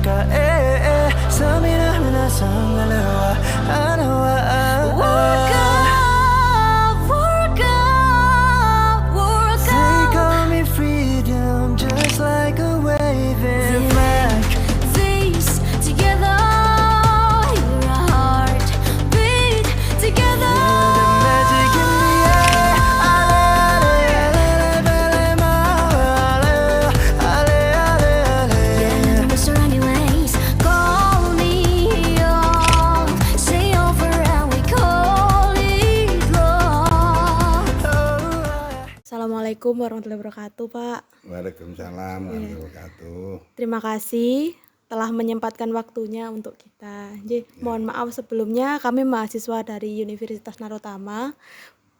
ka sa minahmanasang dalawa. Work up, work up, work up. They call me freedom, just like a waving flag. These together, hear a heart beat together. Feel the magic in the air. Yeah, no matter anyways, call me on. Say over and we call it love. Assalamualaikum warahmatullahi wabarakatuh, Pak. Waalaikumsalam warahmatullahi wabarakatuh. Terima kasih telah menyempatkan waktunya untuk kita. Mohon maaf sebelumnya, kami mahasiswa dari Universitas Narotama.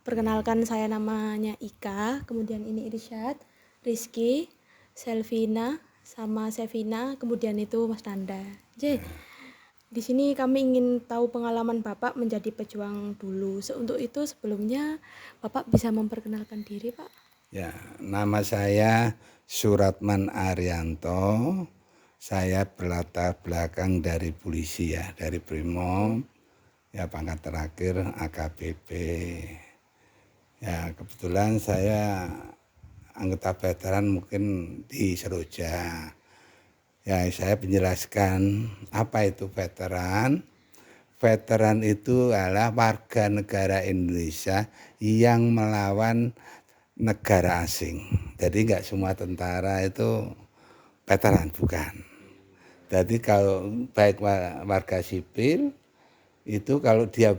Perkenalkan, saya namanya Ika, kemudian ini Irsyad, Rizky, Selvina, sama Sevina, kemudian itu Mas Nanda. Di sini kami ingin tahu pengalaman Bapak menjadi pejuang dulu. Untuk itu sebelumnya Bapak bisa memperkenalkan diri, Pak? Ya, nama saya Suratman Arianto. Saya berlatar belakang dari polisi ya, dari Brimob. Ya, pangkat terakhir AKBP. Ya, kebetulan saya anggota veteran mungkin di Seroja. Ya, saya menjelaskan apa itu veteran. Veteran itu adalah warga negara Indonesia yang melawan negara asing. Jadi enggak semua tentara itu veteran, bukan. Jadi kalau baik warga sipil itu kalau dia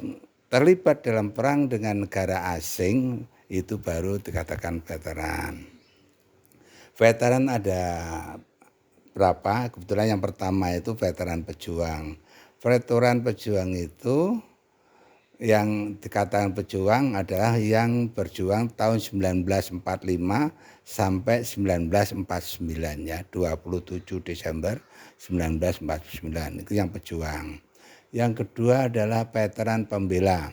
terlibat dalam perang dengan negara asing itu baru dikatakan veteran. Veteran ada berapa? Kebetulan yang pertama itu veteran pejuang. Veteran pejuang itu yang dikatakan pejuang adalah yang berjuang tahun 1945 sampai 1949 ya, 27 Desember 1949 itu yang pejuang. Yang kedua adalah veteran pembela.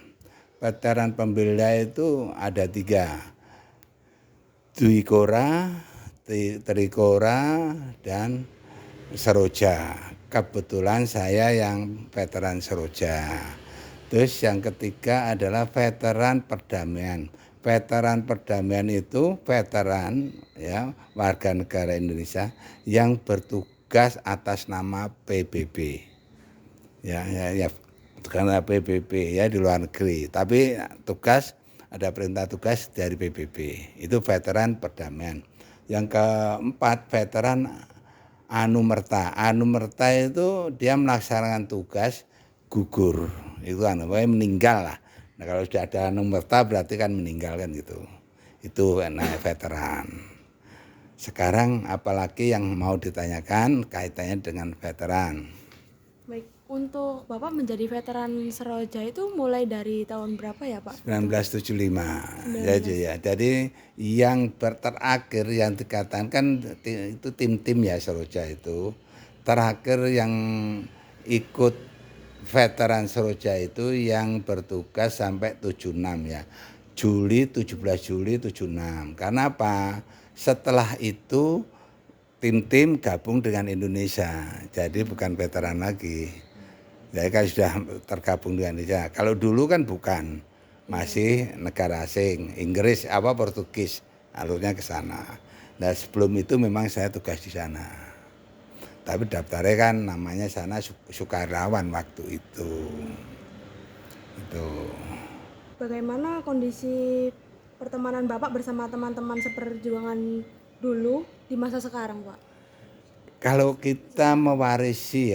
Veteran pembela itu ada 3. Duikora, Trikora, dan Seroja. Kebetulan saya yang veteran Seroja. Terus yang ketiga adalah veteran perdamaian. Veteran perdamaian itu veteran ya, warga negara Indonesia yang bertugas atas nama PBB. Ya, karena PBB ya di luar negeri. Tapi tugas ada perintah tugas dari PBB. Itu veteran perdamaian. Yang keempat veteran Anumerta. Anumerta itu dia melaksanakan tugas gugur. Itu meninggal lah. Nah, kalau sudah ada Anumerta berarti kan meninggal kan gitu. Itu veteran. Sekarang apalagi yang mau ditanyakan kaitannya dengan veteran. Baik, untuk Bapak menjadi veteran Seroja itu mulai dari tahun berapa ya, Pak? 1975. Ya. Jadi yang terakhir yang dikatakan kan itu tim-tim ya Seroja itu. Terakhir yang ikut veteran Seroja itu yang bertugas sampai 76 ya. 17 Juli 76. Karena apa? Setelah itu tim-tim gabung dengan Indonesia. Jadi bukan veteran lagi. Jadi kan sudah tergabung dengan Indonesia. Kalau dulu kan bukan. Masih negara asing, Inggris Portugis, alurnya ke sana. Nah, sebelum itu memang saya tugas di sana. Tapi daftarnya kan namanya sana sukarelawan waktu itu. Itu. Bagaimana kondisi pertemanan Bapak bersama teman-teman seperjuangan dulu di masa sekarang, Pak? Kalau kita mewarisi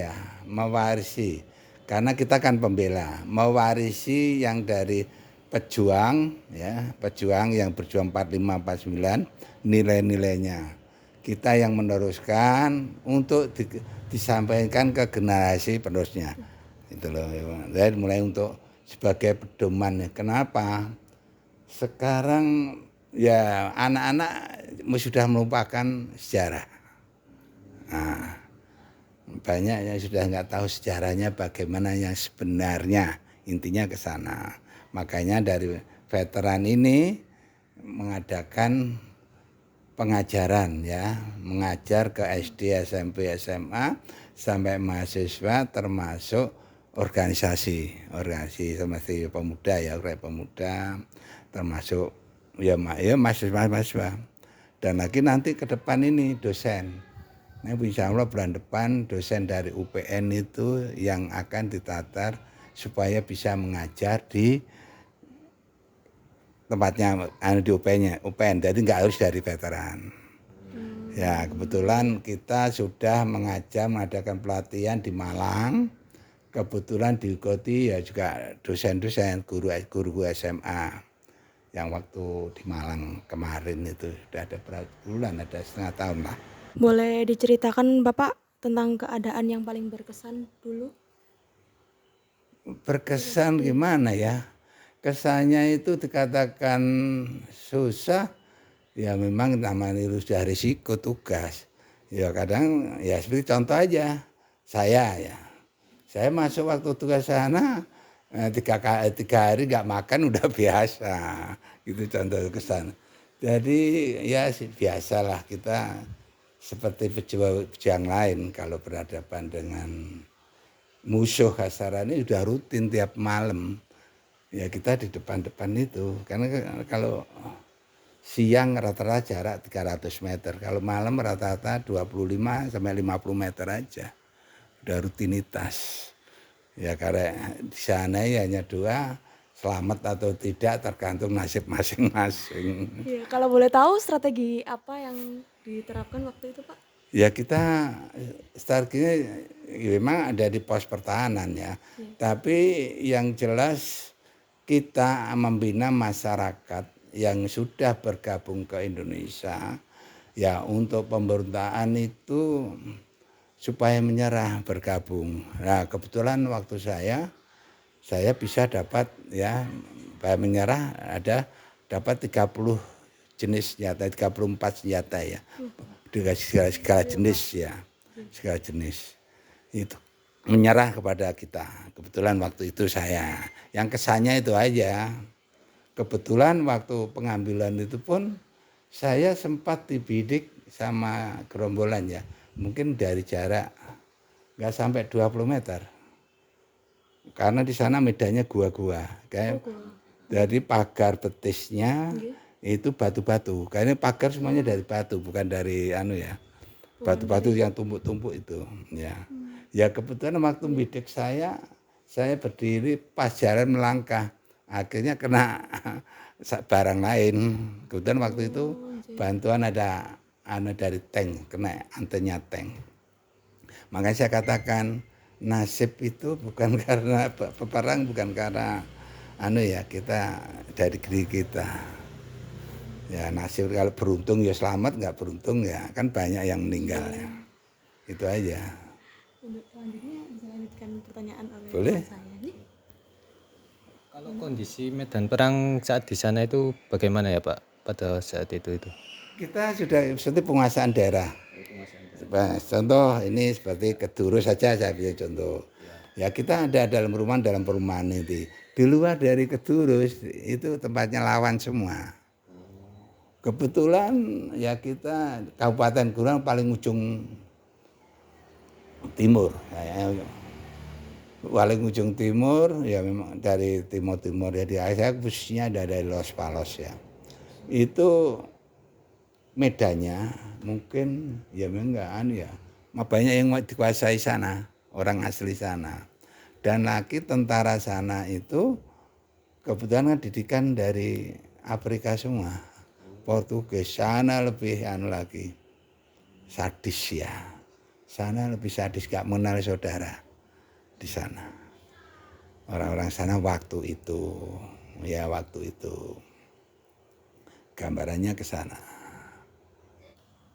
karena kita kan pembela, mewarisi yang dari pejuang ya, pejuang yang berjuang 45 49 nilai-nilainya. Kita yang meneruskan untuk disampaikan ke generasi penerusnya. Itu loh. Jadi mulai untuk sebagai pedoman. Kenapa? Sekarang ya anak-anak sudah melupakan sejarah. Nah, banyak yang sudah nggak tahu sejarahnya bagaimana yang sebenarnya, intinya ke sana. Makanya dari veteran ini mengadakan pengajaran ya, mengajar ke SD, SMP, SMA sampai mahasiswa termasuk organisasi seperti pemuda ya, pemuda termasuk ya mahasiswa. Dan lagi nanti ke depan ini dosen. Nah, insya Allah bulan depan dosen dari UPN itu yang akan ditatar supaya bisa mengajar di tempatnya di UPN, jadi nggak harus dari veteran. Ya kebetulan kita sudah mengadakan pelatihan di Malang. Kebetulan diikuti ya juga dosen-dosen, guru SMA yang waktu di Malang kemarin itu sudah ada berapa bulan, ada setengah tahun lah. Boleh diceritakan Bapak tentang keadaan yang paling berkesan dulu? Berkesan gimana ya? Kesannya itu dikatakan susah, ya memang namanya sudah risiko tugas. Ya kadang ya seperti contoh aja, saya masuk waktu tugas sana 3 hari nggak makan udah biasa, gitu contoh kesan. Jadi ya biasalah kita seperti pejuang lain kalau berhadapan dengan musuh kasarannya udah rutin tiap malam. Ya kita di depan-depan itu, karena kalau siang rata-rata jarak 300 meter, kalau malam rata-rata 25 sampai 50 meter aja. Udah rutinitas. Ya karena di sana ya hanya 2, selamat atau tidak tergantung nasib masing-masing. Iya, kalau boleh tahu strategi apa yang diterapkan waktu itu Pak? Ya kita strateginya memang ada di pos pertahanan ya. Tapi yang jelas kita membina masyarakat yang sudah bergabung ke Indonesia ya untuk pemberontakan itu supaya menyerah bergabung. Nah kebetulan waktu saya bisa dapat ya menyerah dapat 30 jenis senjata, 34 senjata ya. Dengan segala jenis ya, segala jenis itu menyerah kepada kita. Kebetulan waktu itu yang kesannya itu aja. Kebetulan waktu pengambilan itu pun saya sempat dibidik sama gerombolan ya, mungkin dari jarak nggak sampai 20 meter. Karena di sana medannya gua-gua, kayak dari pagar betisnya itu batu-batu. Karena pagar semuanya dari batu, bukan dari batu-batu yang tumpuk-tumpuk itu. Ya kebetulan waktu bidik saya berdiri pas jalan melangkah, akhirnya kena barang lain. Kebetulan waktu itu bantuan ada dari tank, kena antenya tank. Makanya saya katakan nasib itu bukan karena peperang, bukan karena kita dari diri kita. Ya nasib kalau beruntung ya selamat, nggak beruntung ya kan banyak yang meninggal ya. Itu aja. Untuk selanjutnya bisa lanjutkan pertanyaan oleh Boleh. saya nih. Kalau kondisi medan perang saat di sana itu bagaimana ya Pak pada saat itu? Kita sudah seperti penguasaan daerah. Contoh ini seperti Keduru saja saya bisa contoh. Ya kita ada dalam perumahan itu. Di luar dari Keduru itu tempatnya lawan semua. Kebetulan ya kita Kabupaten Gorontepan paling ujung timur. Paling ujung timur ya memang dari timur ya di saya khususnya dari Los Palos ya. Itu medannya mungkin ya memang banyak yang dikuasai sana, orang asli sana. Dan lagi tentara sana itu kebetulan didikan dari Afrika semua. Portugis sana lebih lagi sadis ya. Sana lebih sadis, gak mengenal saudara di sana. Orang-orang sana waktu itu gambarannya ke sana.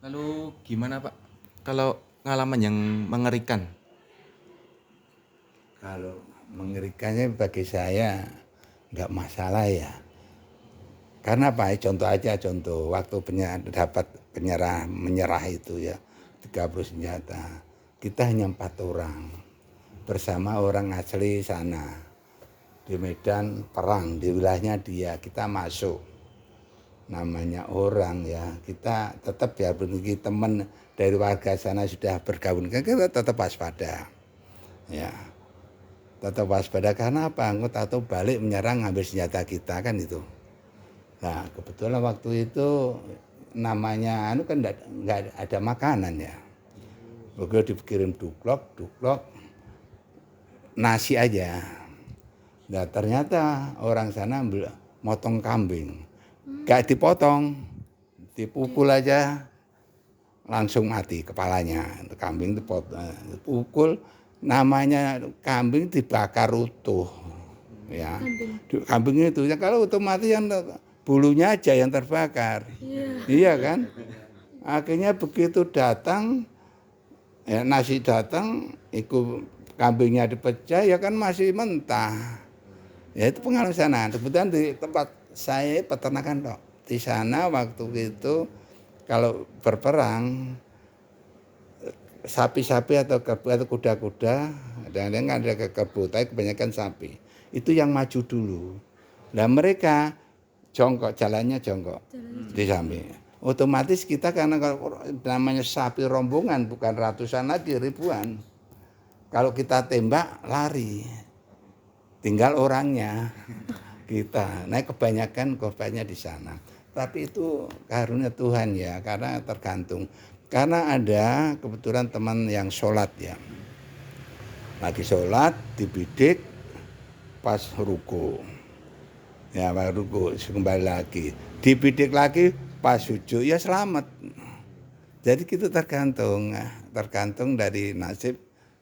Lalu gimana Pak kalau pengalaman yang mengerikan? Kalau mengerikannya bagi saya nggak masalah ya. Karena apa? Contoh waktu dapat menyerah itu ya 30 senjata. Kita hanya 4 orang bersama orang asli sana di medan perang di wilayahnya dia. Kita masuk namanya orang ya, kita tetap ya begini teman dari warga sana sudah bergabung, kan kita tetap waspada. Ya, tetap waspada karena apa? Anggota tahu balik menyerang ngambil senjata kita kan itu. Nah kebetulan waktu itu namanya kan nggak ada makanan ya. Begitu dikirim duklok nasi aja. Nah ternyata orang sana motong kambing, nggak dipotong, dipukul aja langsung mati kepalanya. Kambing dipukul, namanya kambing dibakar utuh. Ya, kambing itu ya kalau otomatis yang bulunya aja yang terbakar. Iya kan? Akhirnya begitu datang, ya, nasi datang, ikut kambingnya dipecah, ya kan masih mentah. Ya itu pengalaman sana. Kebetulan di tempat saya peternakan kok. Di sana waktu itu kalau berperang sapi-sapi atau kuda-kuda, dan kan ada kerbau, tapi kebanyakan sapi. Itu yang maju dulu. Nah mereka jongkok, jalannya jongkok di samping. Otomatis kita karena kalau namanya sapi rombongan bukan ratusan lagi, ribuan. Kalau kita tembak lari, tinggal orangnya kita. Nah kebanyakan korbannya di sana. Tapi itu karunia Tuhan ya, karena tergantung. Karena ada kebetulan teman yang sholat ya, lagi sholat dibidik pas ruku. Ya baru kembali lagi, dibidik lagi pas sujud, ya selamat. Jadi gitu tergantung dari nasib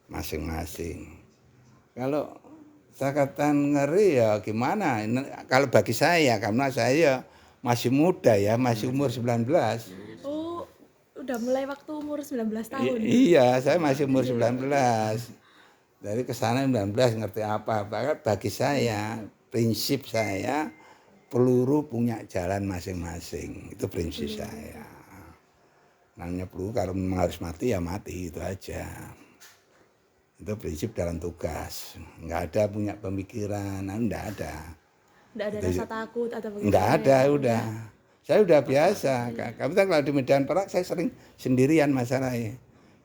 masing-masing. Kalau saya katakan ngeri ya gimana? Kalau bagi saya, karena saya masih muda ya, masih umur 19. Oh, udah mulai waktu umur 19 tahun. Iya, saya masih umur 19. Dari kesana 19 ngerti apa. Bagi saya, prinsip saya peluru punya jalan masing-masing. Itu prinsip saya. Namanya peluru kalau memang harus mati ya mati, itu aja. Itu prinsip dalam tugas. Enggak ada punya pemikiran, enggak ada. Enggak ada rasa takut atau begitu. Enggak ada, udah. Saya udah biasa. Kamu tahu kalau di medan perang saya sering sendirian masalahnya.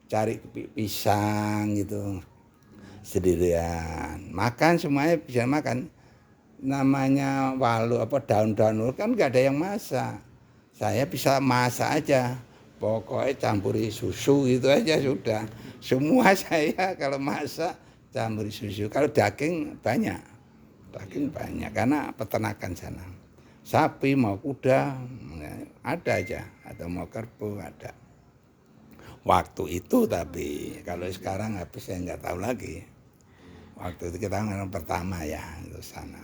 Cari pisang gitu. Sendirian. Makan semuanya bisa makan. Namanya walu apa daun-daun kan enggak ada yang masak. Saya bisa masak aja. Pokoknya campuri susu gitu aja sudah. Semua saya kalau masak campuri susu. Kalau daging banyak. Daging banyak karena peternakan sana. Sapi mau kuda ada aja, atau mau kerbau ada. Waktu itu tapi kalau sekarang habis saya nggak tahu lagi. Waktu itu kita orang pertama ya itu sana.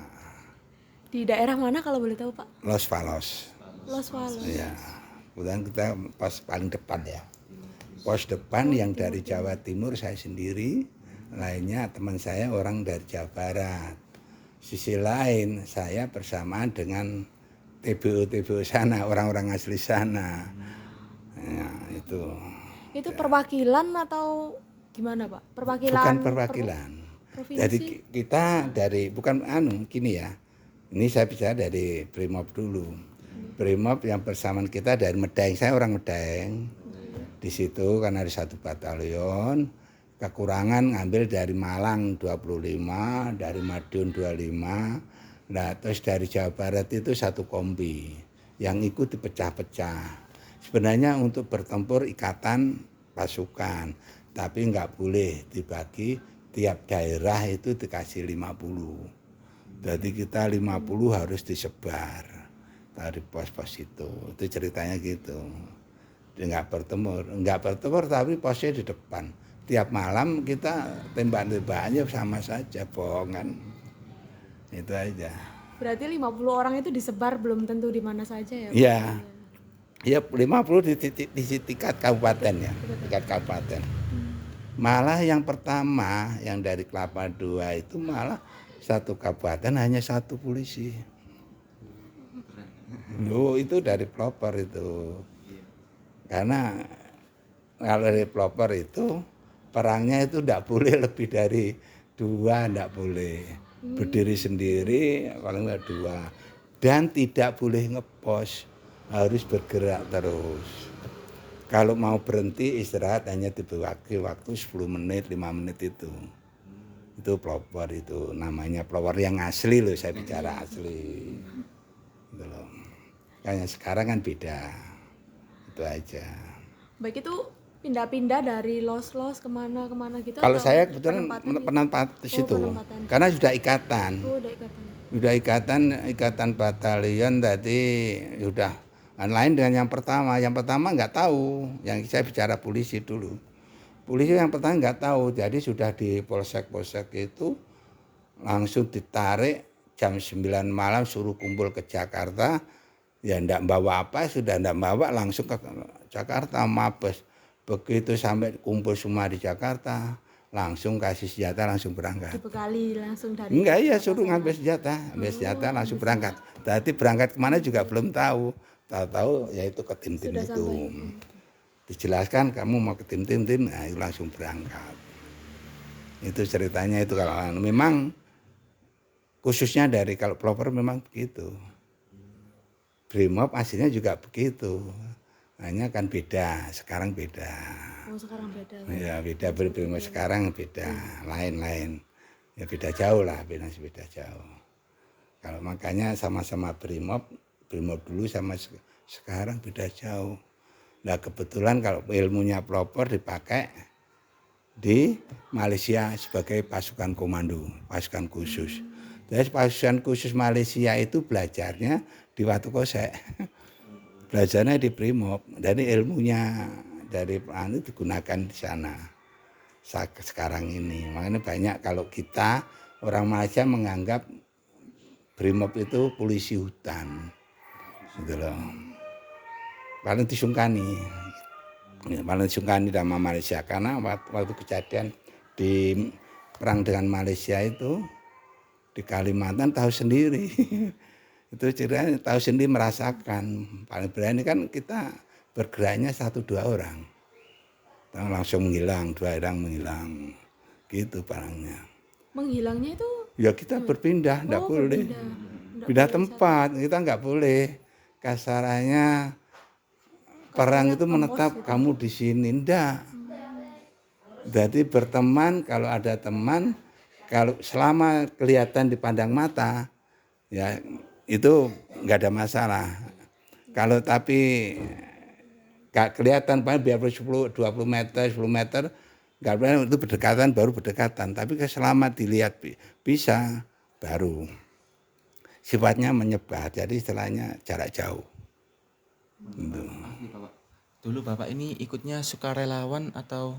Di daerah mana kalau boleh tahu Pak? Los Palos. Los Palos. Ya, kemudian kita pos paling depan ya. Pos depan yang dari Jawa Timur saya sendiri, lainnya teman saya orang dari Jawa Barat. Sisi lain saya bersamaan dengan TBO sana, orang-orang asli sana. Ya, itu. Itu perwakilan atau gimana Pak? Perwakilan. Bukan perwakilan. Jadi kita dari bukan gini ya. Ini saya bicara dari Brimob dulu. Brimob yang bersamaan kita dari Medaeng. Saya orang Medaeng. Di situ kan ada 1 batalion. Kekurangan ngambil dari Malang 25, dari Madiun 25. Nah, terus dari Jawa Barat itu 1 kombi. Yang ikut dipecah-pecah. Sebenarnya untuk bertempur ikatan pasukan. Tapi nggak boleh dibagi, tiap daerah itu dikasih 50. Jadi kita 50 harus disebar dari pos-pos itu. Itu ceritanya gitu. Dia nggak bertempur tapi posnya di depan. Tiap malam kita tembak-tembakannya sama saja, bohongan. Itu aja. Berarti 50 orang itu disebar belum tentu di mana saja ya Pak? Iya. Ya 50 di tingkat kabupaten ya, tingkat kabupaten. Malah yang pertama yang dari Kelapa II itu malah 1 kabupaten hanya 1 polisi. Loh, itu dari pelopor itu. Karena kalau dari pelopor itu perangnya itu tidak boleh lebih dari 2, tidak boleh. Berdiri sendiri paling nggak 2. Dan tidak boleh ngepos. harus bergerak terus. Kalau mau berhenti istirahat hanya diberi waktu 10 menit, 5 menit itu. Itu pelopor itu, namanya pelopor yang asli loh, saya bicara asli. Gitu loh. Kayak sekarang kan beda. Itu aja. Baik itu pindah-pindah dari los-los kemana-kemana gitu Kalau atau saya kebetulan penempatan gitu? penampat di situ. Penempatan. Karena sudah ikatan. Oh, udah ikatan. Udah ikatan batalion tadi sudah lain dengan yang pertama. Yang pertama nggak tahu, yang saya bicara polisi dulu. Polisi yang pertama nggak tahu, jadi sudah di polsek-polsek itu langsung ditarik jam 9 malam suruh kumpul ke Jakarta. Ya ndak bawa apa, sudah ndak bawa langsung ke Jakarta Mabes. Begitu sampai kumpul semua di Jakarta, langsung kasih senjata langsung berangkat. Dibekali langsung dari Enggak, ya suruh ngambil senjata langsung berangkat. Berarti berangkat kemana juga belum tahu. Tahu-tahu ya itu ke tim-tim Sudah itu. sampai. Dijelaskan kamu mau ke tim-tim, nah itu langsung berangkat. Itu ceritanya itu kalau memang khususnya dari kalau pelopor memang begitu. Brimob aslinya juga begitu. Hanya kan beda, sekarang beda. Oh, sekarang beda. Ya beda Brimob sekarang beda, lain-lain. Ya beda jauh lah, beda jauh. Kalau makanya sama-sama Brimob dulu sama sekarang beda jauh. Nah kebetulan kalau ilmunya pelopor dipakai di Malaysia sebagai pasukan komando, pasukan khusus. Jadi pasukan khusus Malaysia itu belajarnya di Watu Kosek. Belajarnya di Brimob. Jadi ilmunya dari anu digunakan di sana. Sekarang ini. Makanya banyak kalau kita orang Malaysia menganggap Brimob itu polisi hutan. Gitu loh. Paling disungkani sama Malaysia karena waktu kejadian di perang dengan Malaysia itu di Kalimantan tahu sendiri. Itu ceritanya tahu sendiri merasakan. Paling berani kan kita bergeraknya 1-2 orang. Langsung menghilang, 2 orang menghilang. Gitu palingnya. Menghilangnya itu Ya kita berpindah, enggak boleh. Pindah tempat, kita enggak boleh. Kasarannya perang itu menetap kamu di sini, enggak. Jadi berteman, kalau ada teman, kalau selama kelihatan dipandang mata, ya itu enggak ada masalah. Kalau tapi enggak kelihatan, biar 10, 20 meter, 10 meter, enggak boleh itu berdekatan, baru berdekatan. Tapi selama dilihat bisa, baru. Sifatnya menyebar, jadi istilahnya jarak jauh. Gitu. Dulu Bapak ini ikutnya sukarelawan atau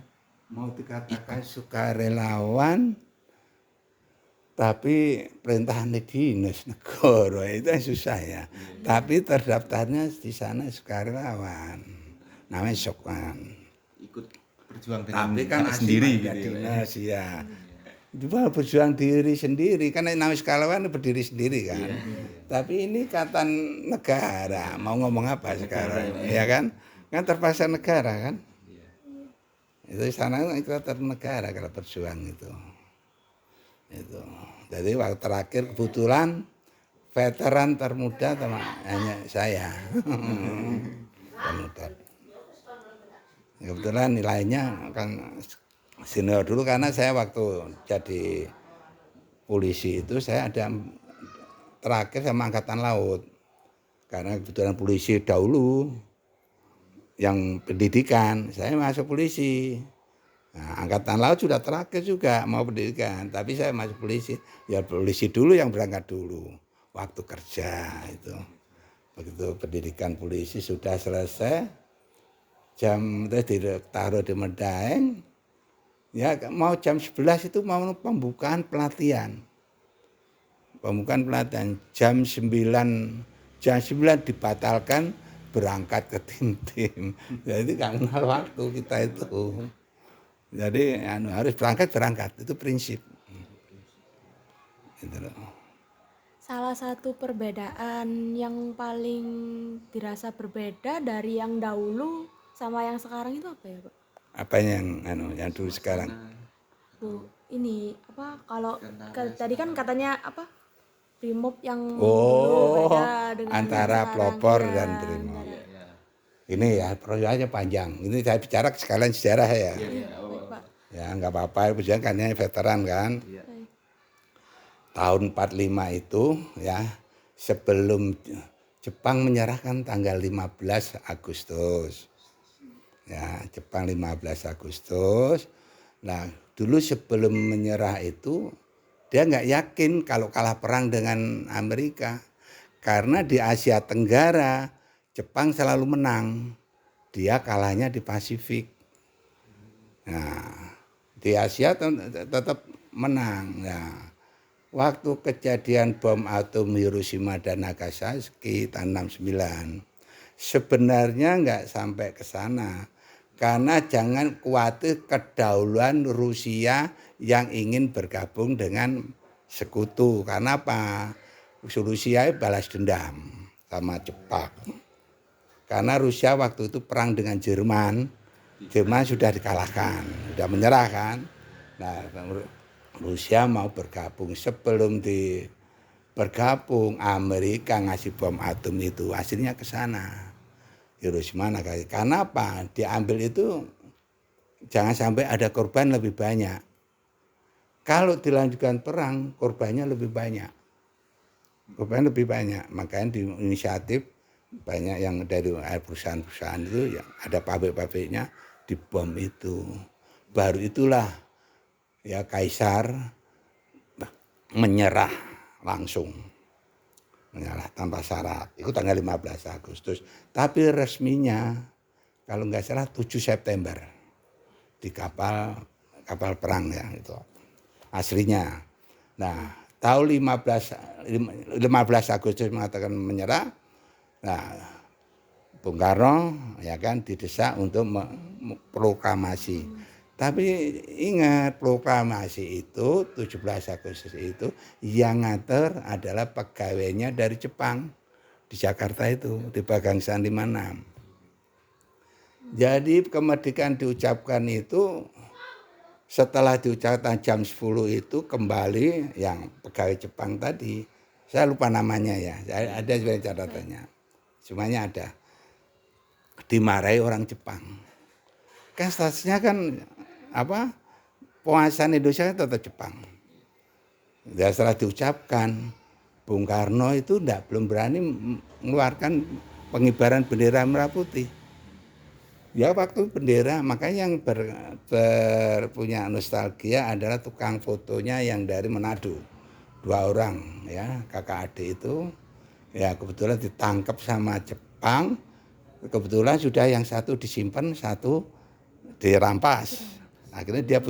Mau dikatakan sukarelawan, tapi perintahnya dinas negara itu yang susah ya. Tapi terdaftarnya di sana sukarelawan, namanya Sokwan. ikut berjuang dengan Tapi kan sendiri aslinya gitu ya? dinas ya. Cuma berjuang diri sendiri, karena namanya sukarelawan berdiri sendiri kan. Tapi ini ikatan negara, mau ngomong apa sekarang, ya kan? Kan terpaksa negara kan. Itu sana ikatan negara kalau berjuang itu. Jadi waktu terakhir kebetulan veteran termuda hanya saya. Termuda. Kebetulan nilainya kan senior dulu karena saya waktu jadi polisi itu saya ada terakhir sama Angkatan Laut. Karena kebetulan polisi dahulu yang pendidikan, saya masuk polisi. Nah, Angkatan Laut sudah terakhir juga mau pendidikan, tapi saya masuk polisi. Ya polisi dulu yang berangkat dulu, waktu kerja itu. Begitu pendidikan polisi sudah selesai, jam itu ditaruh di Medaeng, ya mau jam 11 itu mau pembukaan pelatihan. Pembukaan pelatihan jam 9 dibatalkan berangkat ke tim-tim. Jadi nggak kenal waktu kita itu. Jadi harus berangkat itu prinsip. Gitu loh. salah satu perbedaan yang paling dirasa berbeda dari yang dahulu sama yang sekarang itu apa ya, Pak? Apa yang dulu sekarang? Bu, ini apa kalau tadi kan katanya apa? Brimob yang dulu Oh, beda dengan yang antara sekarang, pelopor ya, dan Brimob. Ini ya prosesnya panjang. Ini saya bicara sekalian sejarah ya. Baik, Pak. Ya nggak apa-apa, kan ini veteran kan. Baik. Tahun 45 itu ya sebelum Jepang menyerahkan tanggal 15 Agustus. Ya, Jepang 15 Agustus. Nah, dulu sebelum menyerah itu dia nggak yakin kalau kalah perang dengan Amerika. Karena di Asia Tenggara Jepang selalu menang. Dia kalahnya di Pasifik. Nah, di Asia tetap menang. Nah, waktu kejadian bom atom Hiroshima dan Nagasaki tahun 69, sebenarnya nggak sampai ke sana. Karena jangan khawatir kedahuluan Rusia yang ingin bergabung dengan sekutu. Karena apa? Rusia balas dendam sama Jepang. Karena Rusia waktu itu perang dengan Jerman. Jerman sudah dikalahkan, sudah menyerah kan. Nah, Rusia mau bergabung. Sebelum bergabung, Amerika ngasih bom atom itu hasilnya ke sana. Hiroshima, Nagasaki. Karena apa? Diambil itu jangan sampai ada korban lebih banyak. Kalau dilanjutkan perang, korbannya lebih banyak. Korban lebih banyak. Makanya di inisiatif banyak yang dari perusahaan-perusahaan itu ya ada pabrik-pabriknya dibom itu. Baru itulah ya Kaisar menyerah langsung. Menyerah tanpa syarat. Itu tanggal 15 Agustus. Tapi resminya kalau nggak salah 7 September di kapal perang ya itu. Aslinya. Nah, tahun 15 Agustus mengatakan menyerah. Nah, Bung Karno ya kan didesak untuk proklamasi. Tapi ingat proklamasi itu 17 Agustus itu yang ngatur adalah pegawainya dari Jepang di Jakarta itu di Bagangsaan 56. Jadi kemerdekaan diucapkan itu setelah diucapkan jam 10 itu kembali yang pegawai Jepang tadi. Saya lupa namanya ya. Ada sebenarnya catatannya. Semuanya ada. Dimarahi orang Jepang. Kan statusnya kan apa? Penguasaan Indonesia tetap Jepang. Dan setelah diucapkan, Bung Karno itu belum berani mengeluarkan pengibaran bendera merah putih. Ya waktu bendera, makanya yang punya nostalgia adalah tukang fotonya yang dari Manado. 2 orang ya, kakak adik itu. Ya kebetulan ditangkap sama Jepang. Kebetulan sudah yang satu disimpan, satu dirampas. Akhirnya dia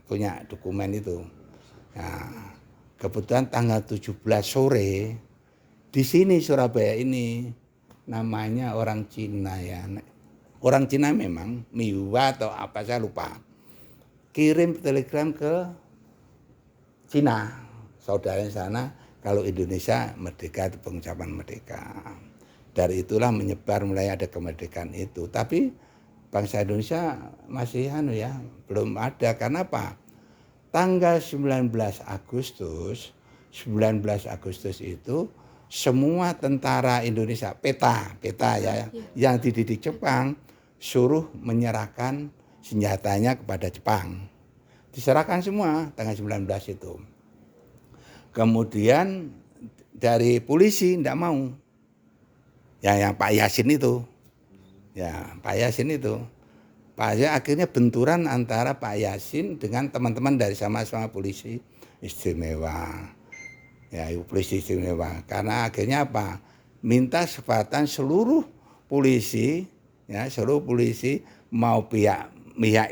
punya dokumen itu. Nah, kebetulan tanggal 17 sore di sini Surabaya ini namanya orang Cina ya. Orang Cina memang Miwa atau apa saya lupa. Kirim telegram ke Cina. Saudaranya sana kalau Indonesia merdeka itu pengucapan merdeka. Dari itulah menyebar mulai ada kemerdekaan itu. Tapi bangsa Indonesia masih belum ada. Karena apa? Tanggal 19 Agustus itu semua tentara Indonesia peta ya yang dididik Jepang suruh menyerahkan senjatanya kepada Jepang. Diserahkan semua tanggal 19 itu. Kemudian dari polisi tidak mau. Ya yang Pak Yasin itu. Ya, Pak Yasin itu. Pak Yasin akhirnya benturan antara Pak Yasin dengan teman-teman dari sama-sama polisi istimewa. Ya, polisi istimewa. Karena akhirnya apa? Minta kesempatan seluruh polisi mau pihak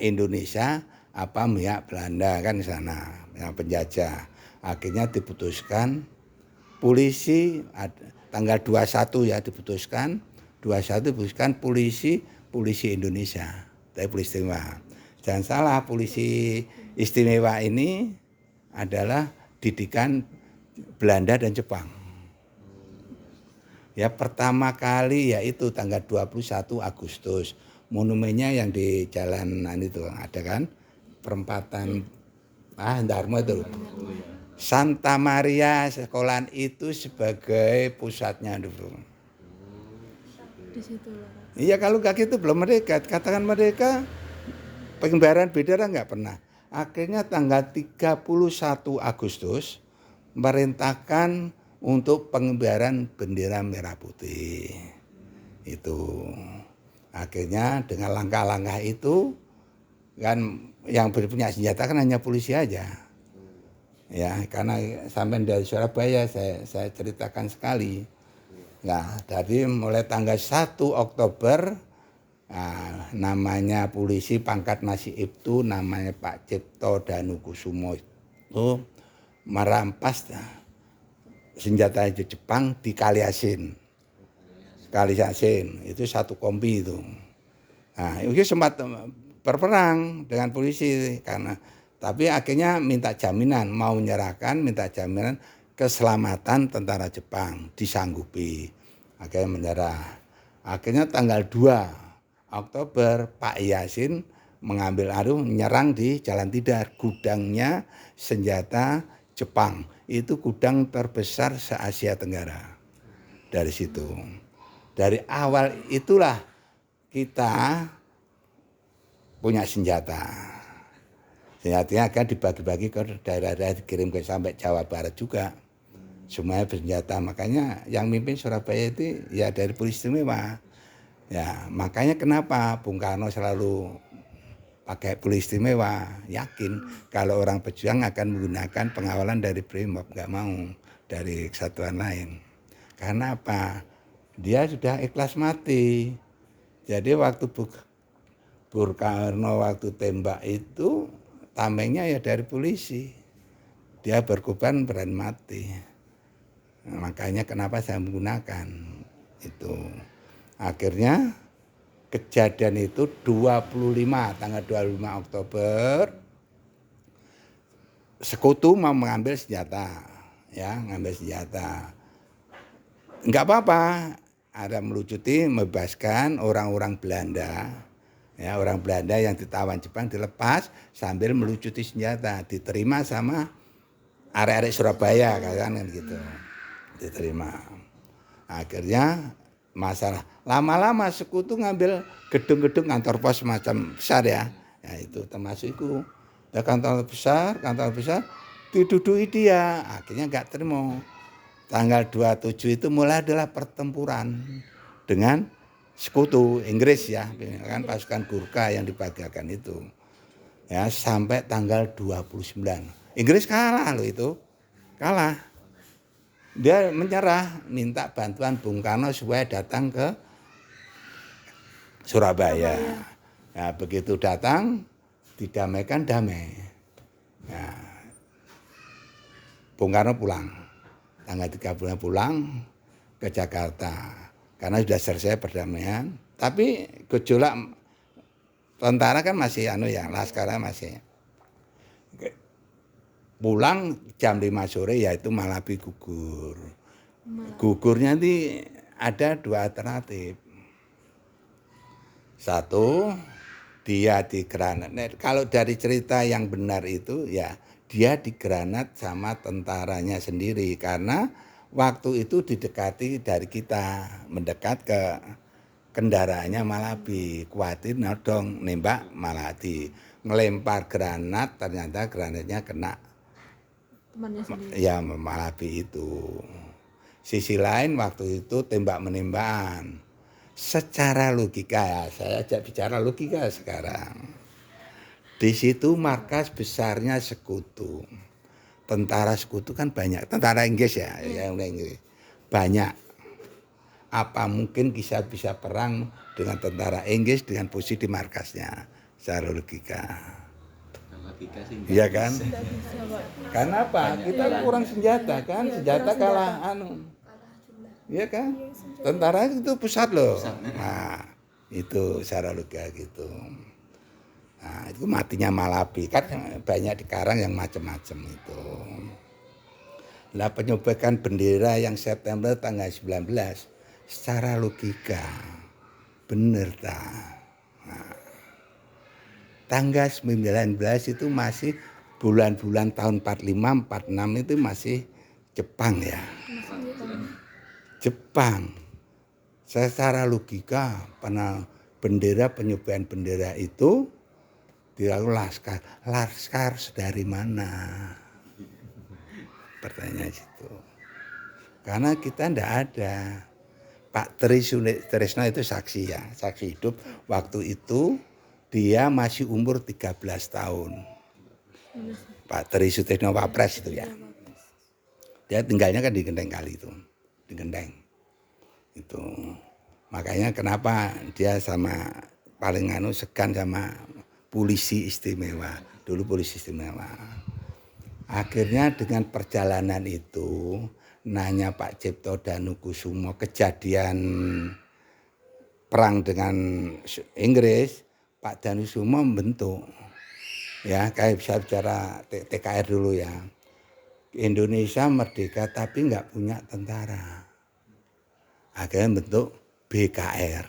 Indonesia apa pihak Belanda kan di sana, yang penjajah. Akhirnya diputuskan polisi tanggal 21 ya diputuskan polisi Indonesia, tapi polisi istimewa. Jangan salah, polisi istimewa ini adalah didikan Belanda dan Jepang. Ya pertama kali yaitu tanggal 21 Agustus. Monumennya yang di jalan itu ada kan? Perempatan Darmo itu. Santa Maria sekolahan itu sebagai pusatnya dulu. di situ loh. Iya kalau nggak gitu belum merdeka. Katakan merdeka, pengibaran bendera nggak pernah. Akhirnya tanggal 31 Agustus merintahkan untuk pengibaran bendera merah putih. Itu akhirnya dengan langkah-langkah itu kan yang punya senjata kan hanya polisi aja. Ya, karena sampai dari Surabaya saya ceritakan sekali. Nah, dari mulai tanggal 1 Oktober namanya polisi pangkat masih Ibtu, namanya Pak Cipto Danukusumo itu merampas senjata Jepang di Kaliasin. Kaliasin itu satu kompi itu. Nah, itu sempat berperang dengan polisi karena tapi akhirnya minta jaminan, mau menyerahkan, minta jaminan keselamatan tentara Jepang disanggupi. Akhirnya menyerah. Akhirnya tanggal 2 Oktober Pak Yasin mengambil alih menyerang di Jalan Tidar, gudangnya senjata Jepang. Itu gudang terbesar se-Asia Tenggara. Dari situ. Dari awal itulah kita punya senjata. Senjatanya akan dibagi-bagi ke daerah-daerah, dikirim ke sampai Jawa Barat juga. Semuanya bersenjata. Makanya yang mimpin Surabaya itu ya dari Polisi Istimewa. Ya, makanya kenapa Bung Karno selalu pakai Polisi Istimewa. Yakin kalau orang pejuang akan menggunakan pengawalan dari Brimob, nggak mau dari kesatuan lain. Karena apa? Dia sudah ikhlas mati. Jadi waktu Bung Karno waktu tembak itu tamengnya ya dari polisi. Dia berkorban berani mati. Nah, makanya kenapa saya menggunakan itu. Akhirnya kejadian itu tanggal 25 Oktober sekutu mau mengambil senjata. Ya, ngambil senjata. Enggak apa-apa, ada melucuti membebaskan orang-orang Belanda. Ya, orang Belanda yang ditawan Jepang dilepas sambil melucuti senjata, diterima sama arek-arek Surabaya kan gitu. Diterima. Akhirnya masalah lama-lama sekutu ngambil gedung-gedung kantor pos macam besar ya. Ya itu termasuk itu. Ya, kantor besar didudui dia. Akhirnya enggak terima. Tanggal 27 itu mulai adalah pertempuran dengan sekutu Inggris ya, kan pasukan Gurkha yang dibagakan itu. Ya, sampai tanggal 29. Inggris kalah loh itu. Kalah. Dia menyerah, minta bantuan Bung Karno supaya datang ke Surabaya. Ya, begitu datang didamaikan damai. Ya, Bung Karno pulang. Tanggal 30 pulang ke Jakarta. Karena sudah selesai perdamaian, tapi gejolak tentara kan masih Laskar masih. Pulang jam 5 sore yaitu Malabi gugur. Gugurnya nanti ada dua alternatif. Satu, dia digranat. Nah, kalau dari cerita yang benar itu ya dia digranat sama tentaranya sendiri karena waktu itu didekati dari kita, mendekat ke kendaraannya Malabi, khawatir nodong nembak Maladi, ngelempar granat ternyata granatnya kena Temannya sendiri. ya Malabi itu. Sisi lain waktu itu tembak menembakan. Secara logika ya, saya ajak bicara logika sekarang. Di situ markas besarnya sekutu. Tentara sekutu kan banyak, tentara Inggris ya, yang Inggris banyak. Apa mungkin bisa perang dengan tentara Inggris dengan posisi di markasnya? Secara logika. Iya kan? Karena apa? Kita kurang senjata kan, senjata kalah Iya kan? Tentara itu pusat loh. Nah, itu secara logika gitu. Nah, itu matinya Malabi kan banyak di Karang yang macam-macam itu. Nah, penyobekan bendera yang September tanggal 19 secara logika bener tak. Nah, tanggal 19 itu masih bulan-bulan tahun 45, 46 itu masih Jepang ya. Jepang. Secara logika bendera penyobahan bendera itu dilakukan laskar. Laskar dari mana? Pertanyaan situ. Karena kita ndak ada. Pak Tri Trisno itu saksi ya, saksi hidup. Waktu itu dia masih umur 13 tahun. Pak Tri Sutrisno Wapres itu ya. Dia tinggalnya kan di Genteng Kali itu, di Genteng. Itu makanya kenapa dia sama paling segan sama polisi istimewa. Dulu polisi istimewa. Akhirnya dengan perjalanan itu nanya Pak Cipto Danukusumo kejadian perang dengan Inggris, Pak Danukusumo membentuk ya kayak bisa bicara TKR dulu ya. Indonesia merdeka tapi nggak punya tentara. Akhirnya bentuk BKR,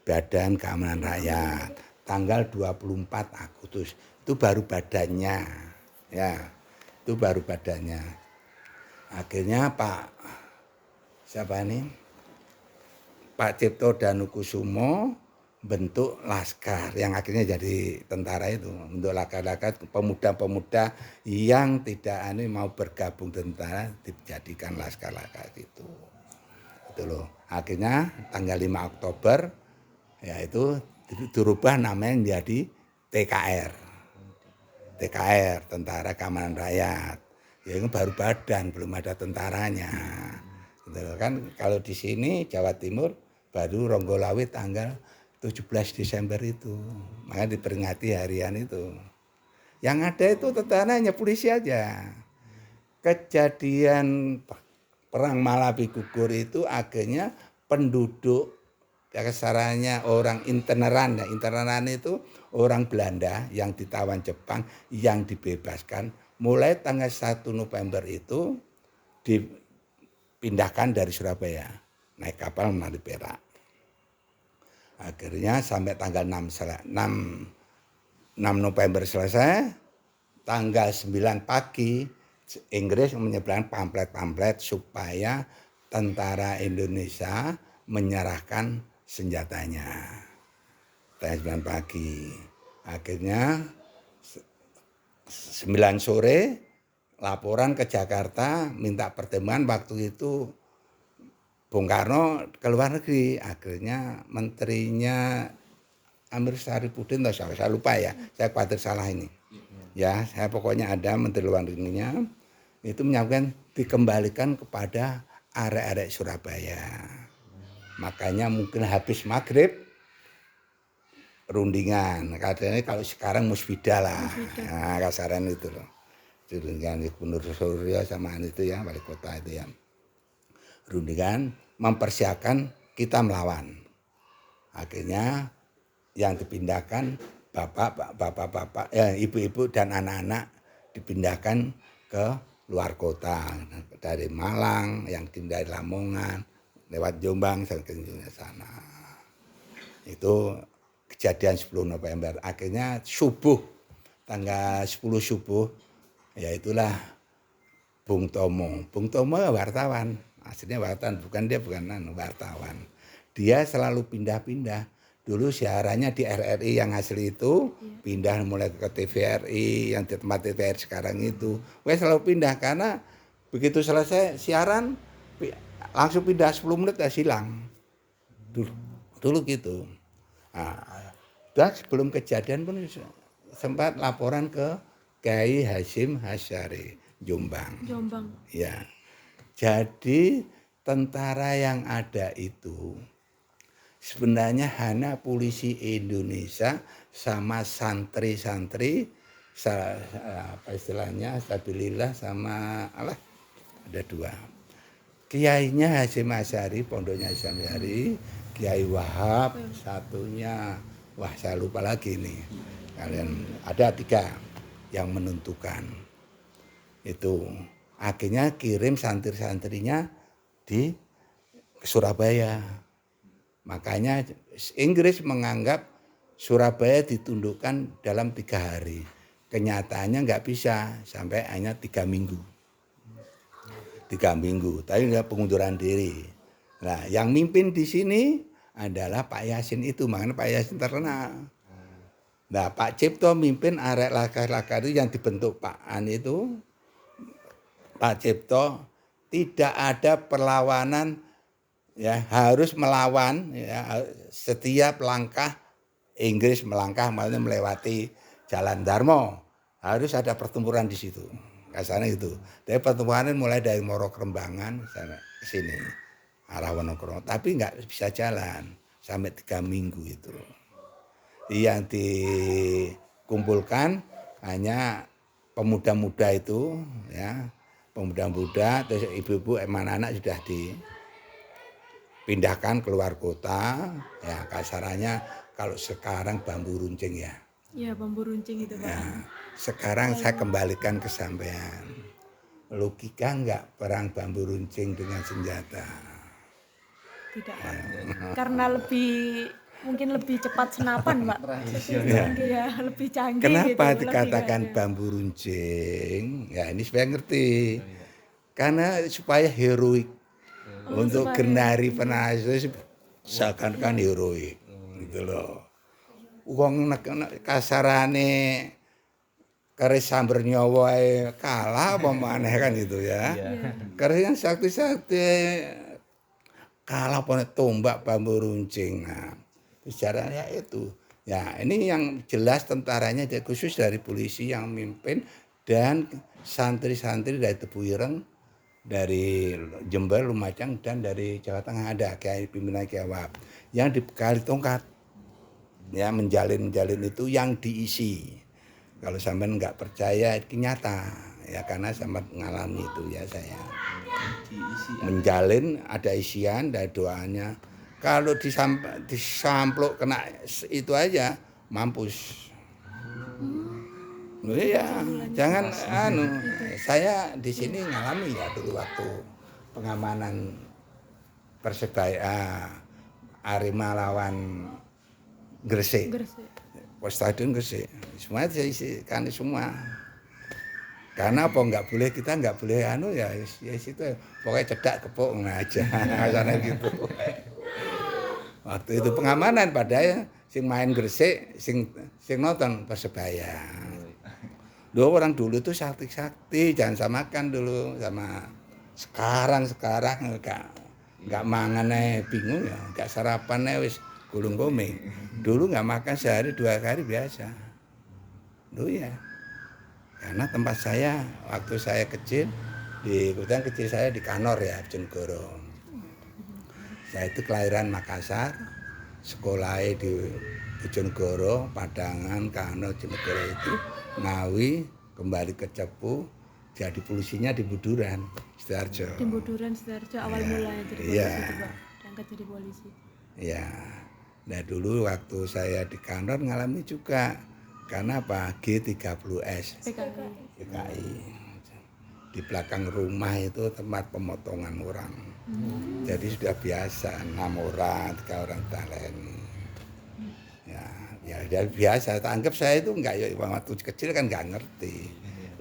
Badan Keamanan Rakyat, tanggal 24 Agustus. Itu baru badannya. Ya, itu baru badannya. Akhirnya Pak Cipto Danukusumo bentuk laskar yang akhirnya jadi tentara itu, bentuk laskar-laskar pemuda-pemuda yang tidak mau bergabung tentara dijadikan laskar-laskar itu loh. Akhirnya tanggal 5 Oktober ya itu dirubah namanya menjadi TKR, Tentara Keamanan Rakyat. Ya itu baru badan, belum ada tentaranya. Gitu kan kalau di sini Jawa Timur baru Ronggolawe tanggal 17 Desember itu. Maka diperingati harian itu. Yang ada itu tentaranya polisi aja. Kejadian perang Malabi gugur itu akhirnya penduduk kasarannya orang interneran. Ya, interneran itu orang Belanda yang ditawan Jepang yang dibebaskan. Mulai tanggal 1 November itu dipindahkan dari Surabaya, naik kapal melalui Perak. Akhirnya sampai tanggal 6 November selesai, tanggal 9 pagi Inggris menyebarkan pamflet-pamflet supaya tentara Indonesia menyerahkan senjatanya. Tanggal 9 pagi. Akhirnya 9 sore laporan ke Jakarta minta pertemuan. Waktu itu Bung Karno ke luar negeri. Akhirnya menterinya Amir Syarifudin, saya lupa ya, saya khawatir salah ini. Ya, saya pokoknya ada menteri luar negerinya itu menyampaikan dikembalikan kepada arek-arek Surabaya. Makanya mungkin habis maghrib rundingan, katanya kalau sekarang musbidah lah, nah, kasaran itu loh. Rundingan Gubernur Suryo sama itu ya, wali kota itu ya. Rundingan mempersiapkan kita melawan. Akhirnya yang dipindahkan bapak-bapak, ibu-ibu dan anak-anak dipindahkan ke luar kota. Dari Malang, yang dari Lamongan, lewat Jombang, sampai ke sana. Itu kejadian 10 November. Akhirnya subuh, tanggal 10 subuh, ya itulah Bung Tomo. Bung Tomo wartawan, aslinya wartawan, bukan wartawan. Dia selalu pindah-pindah. Dulu siarannya di RRI yang asli itu, pindah mulai ke TVRI, yang di tempat TVRI sekarang itu. Wes selalu pindah, karena begitu selesai siaran, langsung pindah 10 menit ya hilang. Dulu gitu. Nah, dan sebelum kejadian pun sempat laporan ke Kiai Hasyim Hasyari Jombang. Ya. Jadi tentara yang ada itu sebenarnya hanya polisi Indonesia sama santri-santri, apa istilahnya, stabilillah sama Allah, ada 2. Kiainya Hasyim Hasyari, pondoknya Hasyim Hasyari, Kiai Wahab, satunya, wah saya lupa lagi nih. Kalian ada 3 yang menentukan. Itu akhirnya kirim santri-santrinya di Surabaya. Makanya Inggris menganggap Surabaya ditundukkan dalam 3 hari. Kenyataannya nggak bisa, sampai hanya 3 minggu. 3 minggu, tapi nggak pengunduran diri. Nah, yang mimpin di sini adalah Pak Yasin itu, makanya Pak Yasin terkenal. Nah, Pak Cipto mimpin arek laka-laka itu yang dibentuk Pak An itu, Pak Cipto tidak ada perlawanan, ya harus melawan, ya setiap langkah Inggris melangkah maksudnya melewati Jalan Darmo harus ada pertempuran di situ, kasarnya itu. Tapi pertempuran mulai dari Moro Kerembangan sana ke sini arah Wonokromo, tapi nggak bisa jalan sampai 3 minggu itu. Yang dikumpulkan hanya pemuda-muda itu, ya pemuda-muda, terus ibu-ibu anak-anak sudah dipindahkan keluar kota, ya kasarannya kalau sekarang bambu runcing ya. Ya, bambu runcing itu Pak. Ya, sekarang saya kembalikan ke sampean. Logika enggak perang bambu runcing dengan senjata? Tidak Pak. Karena mungkin lebih cepat senapan Pak. Ya, lebih canggih Kenapa gitu. dikatakan logikanya. bambu runcing? Ya ini supaya ngerti. Karena supaya heroik. Untuk Gernari Penasis seakan-akan heroik. Gitu loh. Wong kasarane keris samber nyawa kalah apa maneh kan gitu ya. Keris yang sakti-sakti kalah apa tombak bambu runcing. Nah, bicaranya itu. Ya, ini yang jelas tentaranya khusus dari polisi yang mimpin dan santri-santri dari Tebu Ireng, dari Jember, Lumajang dan dari Jawa Tengah ada Kiai pimpinan Kiai Wahab yang dibekali tongkat. Ya menjalin itu yang diisi. Kalau sampean nggak percaya itu nyata ya karena sampean mengalami itu ya saya. Menjalin ada isian dari doanya. Kalau disampluk kena itu aja mampus. Loh ya, jangan saya di sini ngalami ya dulu waktu pengamanan Persebaya Arema lawan Gresik. Stadion Gresik. Semua diisikan semua. Karena apa kita nggak boleh ya situ pokoknya cedak kepok aja. Karena gitu. Waktu itu pengamanan padahal sing main Gresik sing nonton Persebaya. Orang dulu tuh sakti-sakti, jangan samakan dulu sama sekarang nggak mangan bingung ya, nggak sarapan wis gulung komeng. Dulu nggak makan sehari 2 kali biasa. Dulu ya. Karena tempat saya waktu saya kecil kebetulan kecil saya di Kanor ya, Bojonegoro. Saya itu kelahiran Makassar, sekolahnya di Bojonegoro, Padangan, Kanor, Bojonegoro itu, Ngawi, kembali ke Cepu, jadi polisinya di Buduran, Sidoarjo. Di Buduran Sidoarjo awal mulanya jadi polisi itu Pak. Diangkat jadi polisi. Ya. Nah dulu waktu saya di Kanor ngalami juga karena apa G30S PKI di belakang rumah itu tempat pemotongan orang. Jadi sudah biasa 6 orang 3 orang taleni. Ya biasa. Anggap saya itu enggak ya waktu kecil kan nggak ngerti.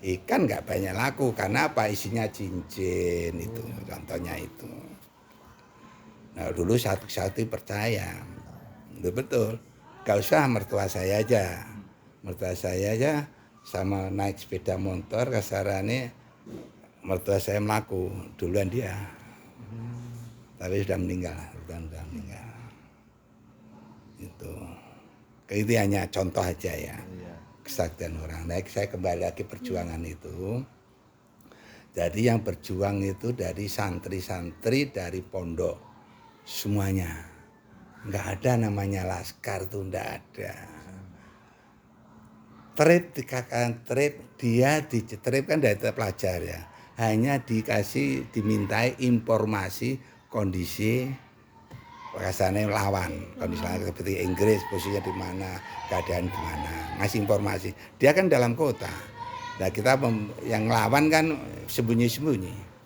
Ikan nggak banyak laku karena apa isinya cincin itu contohnya itu. Nah dulu satu-satu percaya. Betul, gak usah mertua saya aja sama naik sepeda motor kasarannya mertua saya melaku duluan dia, tapi sudah meninggal, itu hanya contoh aja ya kesaktian orang. Nah saya kembali lagi perjuangan itu, jadi yang berjuang itu dari santri-santri dari pondok semuanya. Nggak ada namanya laskar tuh, nggak ada. Trip dikatakan trip, dia dicetrip kan dari pelajar ya. Hanya dimintai informasi kondisi kasarnya lawan. Kondisi lawan seperti Inggris posisinya di mana, keadaan gimana, ngasih informasi. Dia kan dalam kota. Nah kita yang lawan kan sembunyi-sembunyi.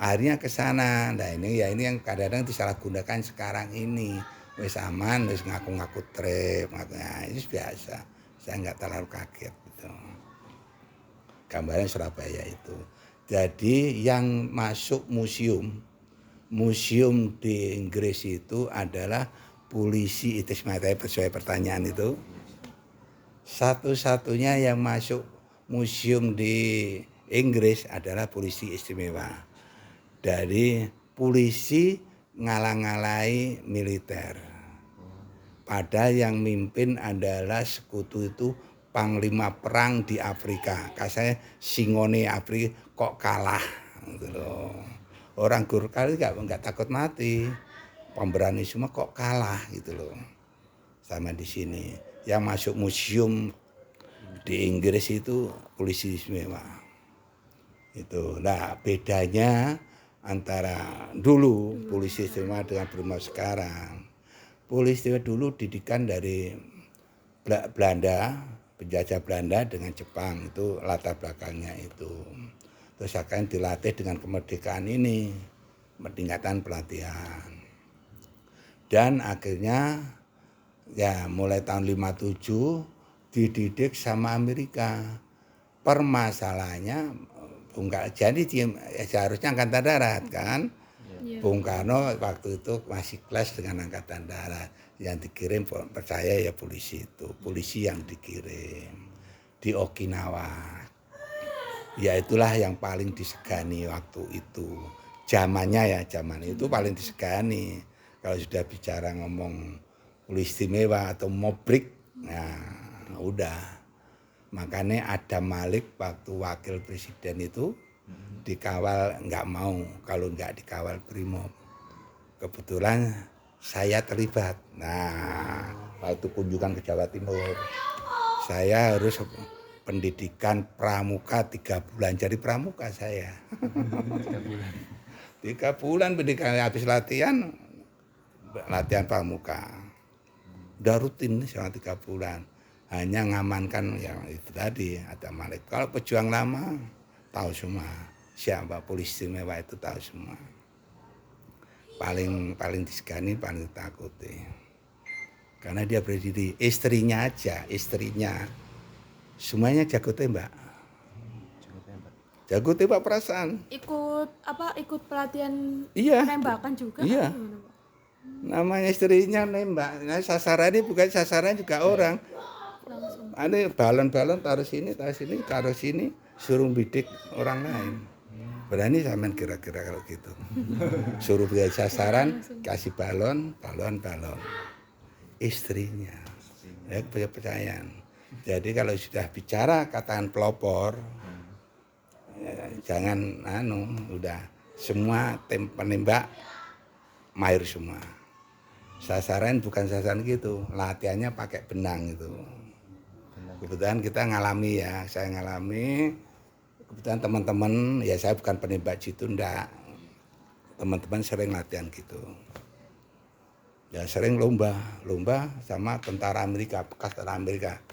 Akhirnya ke sana. Nah ini yang kadang-kadang disalahgunakan sekarang ini. Wis aman, wis ngaku-ngaku trip, ini biasa. Saya nggak terlalu kaget gitu. Gambarnya Surabaya itu. Jadi yang masuk museum museum di Inggris itu adalah polisi itu sesuai pertanyaan itu. Satu-satunya yang masuk museum di Inggris adalah polisi istimewa. Dari polisi ngalang-ngalai militer. Padahal yang mimpin adalah sekutu itu panglima perang di Afrika. Kasih singone Afrika kok kalah gitu loh. Orang Gurkha enggak takut mati. Pemberani semua kok kalah gitu loh. Sama di sini. Yang masuk museum di Inggris itu polisi istimewa. Itu. Nah, bedanya antara dulu polisi istimewa dengan Brimob sekarang. Polisi istimewa dulu didikan dari Belanda, penjajah Belanda dengan Jepang, itu latar belakangnya itu. Terus akan dilatih dengan kemerdekaan ini, peningkatan pelatihan. Dan akhirnya ya mulai tahun 57 dididik sama Amerika. Permasalahannya jadi seharusnya angkatan darat kan. Bung Karno waktu itu masih kelas dengan angkatan darat. Yang dikirim percaya ya polisi itu, polisi yang dikirim di Okinawa. Ya itulah yang paling disegani waktu itu. Zaman itu paling disegani. Kalau sudah bicara ngomong polisi istimewa atau mobrik, nah udah. Makanya Adam Malik waktu wakil presiden itu dikawal nggak mau kalau nggak dikawal Brimob. Kebetulan saya terlibat. Nah, waktu kunjungan ke Jawa Timur, saya harus pendidikan pramuka 3 bulan. Jadi pramuka saya. 3 bulan pendidikan, habis latihan pramuka. Udah rutin selama 3 bulan. Hanya ngamankan yang itu tadi ada Malik. Kalau pejuang lama tahu semua. Siapa polisi istimewa itu tahu semua. Paling disegani, paling ditakuti. Karena dia berdiri, istrinya semuanya jago tembak. Jago tembak perasaan. Ikut pelatihan Iya. penembakan juga? Iya. Namanya istrinya nembak. Nah, sasarannya bukan sasaran juga orang. Ada balon-balon taruh sini, suruh bidik orang lain. Berani sampean kira-kira kalau gitu. Suruh bidik sasaran, kasih balon. Istrinya. Ya, kepercayaan. Jadi kalau sudah bicara katakan pelopor, ya, jangan udah semua penembak mahir semua. Sasaran bukan sasaran gitu, latihannya pakai benang itu. Kebetulan kita ngalami ya, saya ngalami. Kebetulan teman-teman, ya saya bukan penembak jitu, enggak. Teman-teman sering latihan gitu. Ya sering lomba sama tentara Amerika, bekas tentara Amerika.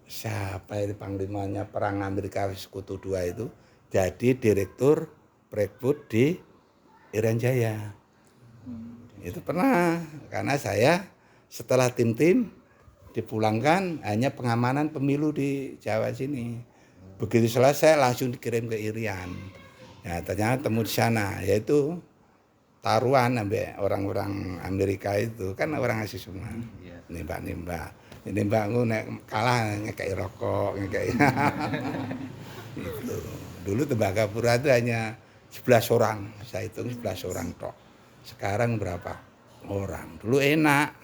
Siapa itu panglimanya perang Amerika Sekutu II itu, jadi direktur Perekbud di Irian Jaya. Itu pernah, karena saya setelah tim-tim dipulangkan hanya pengamanan pemilu di Jawa sini. Begitu selesai langsung dikirim ke Irian. Ya ternyata temu di sana, yaitu taruhan sampai orang-orang Amerika itu kan orang asli semua. Nembak-nembak. Nembakku nek kalah ngekei rokok, ngekei. Itu. Dulu Tembagapura itu hanya 11 orang, saya hitung 11 orang tok. Sekarang berapa orang? Dulu enak.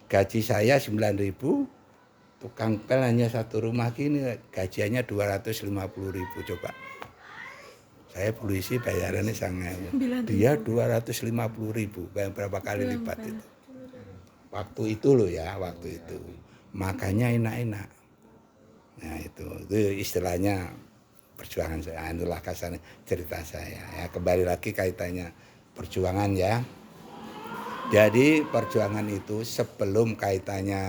Gaji saya 9.000, tukang pel hanya satu rumah gini, gajiannya 250.000 coba. Saya polisi bayarannya sangat. Dia 250.000, berapa kali lipat itu. Waktu itu loh ya, waktu itu. Makanya enak-enak. Nah itu istilahnya perjuangan saya. Itulah kasarnya cerita saya. Ya, kembali lagi kaitannya perjuangan ya. Jadi perjuangan itu sebelum kaitannya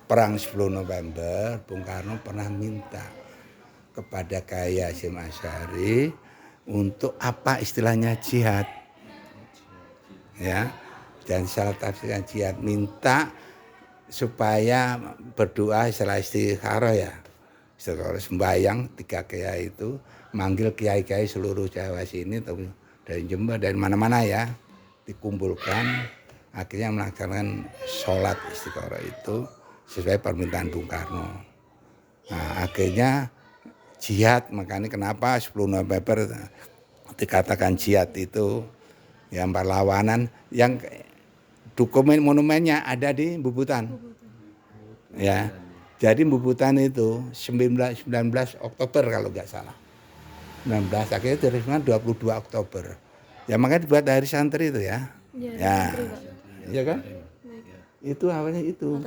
perang 10 November, Bung Karno pernah minta kepada Kyai Hasyim Asy'ari untuk apa istilahnya jihad. Ya. Dan salah tafsirkan jihad, minta supaya berdoa istilah istikharah ya. Istiqoroh sembahyang 3 kiai itu manggil kiai-kiai seluruh Jawa sini, tapi dari Jember, dari mana-mana ya, dikumpulkan, akhirnya melaksanakan sholat istiqoroh itu sesuai permintaan Bung Karno. Nah, akhirnya jihad, makanya kenapa 10 November dikatakan jihad itu, yang perlawanan, yang dokumen monumennya ada di Bubutan. Ya. Jadi Bubutan itu 19 Oktober kalau nggak salah. 19 akhirnya diresmikan 22 Oktober. Ya makanya dibuat hari santri itu ya. Ya. Iya kan? Itu awalnya itu.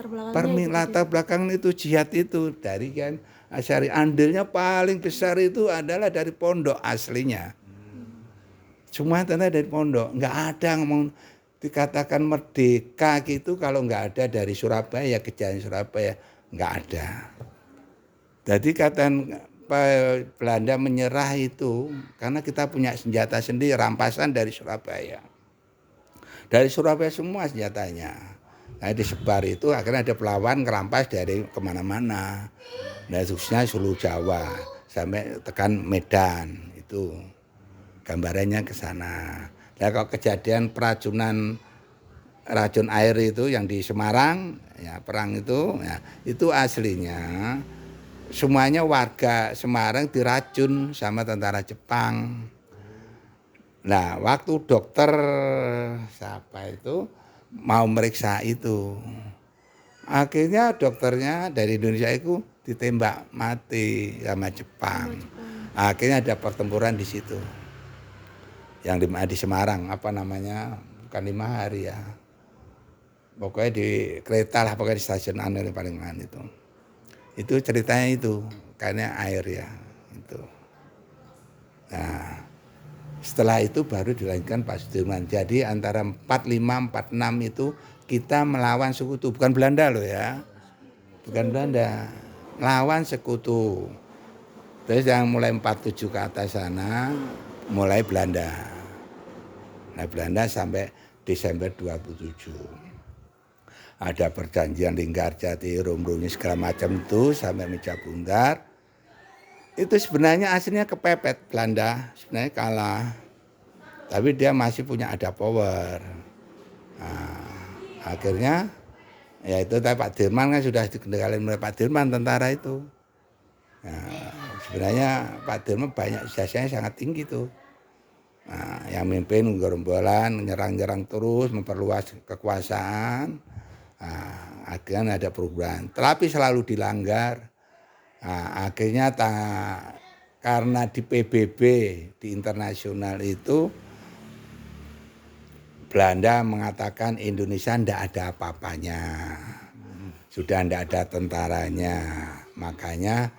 Latar belakang itu jihad itu dari kan Asy'ari, andilnya paling besar itu adalah dari pondok aslinya. Semua tanda dari pondok, nggak ada ngomong dikatakan merdeka gitu kalau nggak ada dari Surabaya, kejayaan Surabaya, nggak ada. Jadi kata Belanda menyerah itu karena kita punya senjata sendiri, rampasan dari Surabaya. Dari Surabaya semua senjatanya. Nah disebar itu akhirnya ada pelawan ngerampas dari kemana-mana. Nah khususnya seluruh Jawa sampai tekan Medan itu. Gambarannya ke sana. Nah kalau kejadian peracunan racun air itu yang di Semarang, ya perang itu, ya, itu aslinya semuanya warga Semarang diracun sama tentara Jepang. Nah waktu dokter siapa itu mau meriksa itu, akhirnya dokternya dari Indonesia itu ditembak mati sama Jepang. Akhirnya ada pertempuran di situ. Yang di Semarang, apa namanya, bukan 5 hari ya, pokoknya di kereta lah, pokoknya di stasiun Anur paling mana itu ceritanya itu karena air ya itu. Nah setelah itu baru dilanjutkan Pak Sudirman. Jadi antara 45, 46 itu kita melawan sekutu, bukan Belanda loh ya, bukan Belanda, lawan sekutu. Terus yang mulai 47 ke atas sana mulai Belanda. Nah Belanda sampai Desember 27. Ada perjanjian Linggarjati, Rum-Rumnya segala macam itu sampai Meja Bundar. Itu sebenarnya aslinya kepepet Belanda, sebenarnya kalah. Tapi dia masih punya ada power. Nah, akhirnya ya itu Pak Dirman kan sudah dikendalikan oleh Pak Dirman tentara itu. Nah, sebenarnya Pak Dirman banyak jasanya sangat tinggi tuh. Nah, yang mimpin gerombolan nyerang-nyerang terus memperluas kekuasaan. Nah, akhirnya ada perubahan, tapi selalu dilanggar. Nah, akhirnya karena di PBB di internasional itu Belanda mengatakan Indonesia tidak ada apa-apanya, sudah tidak ada tentaranya, makanya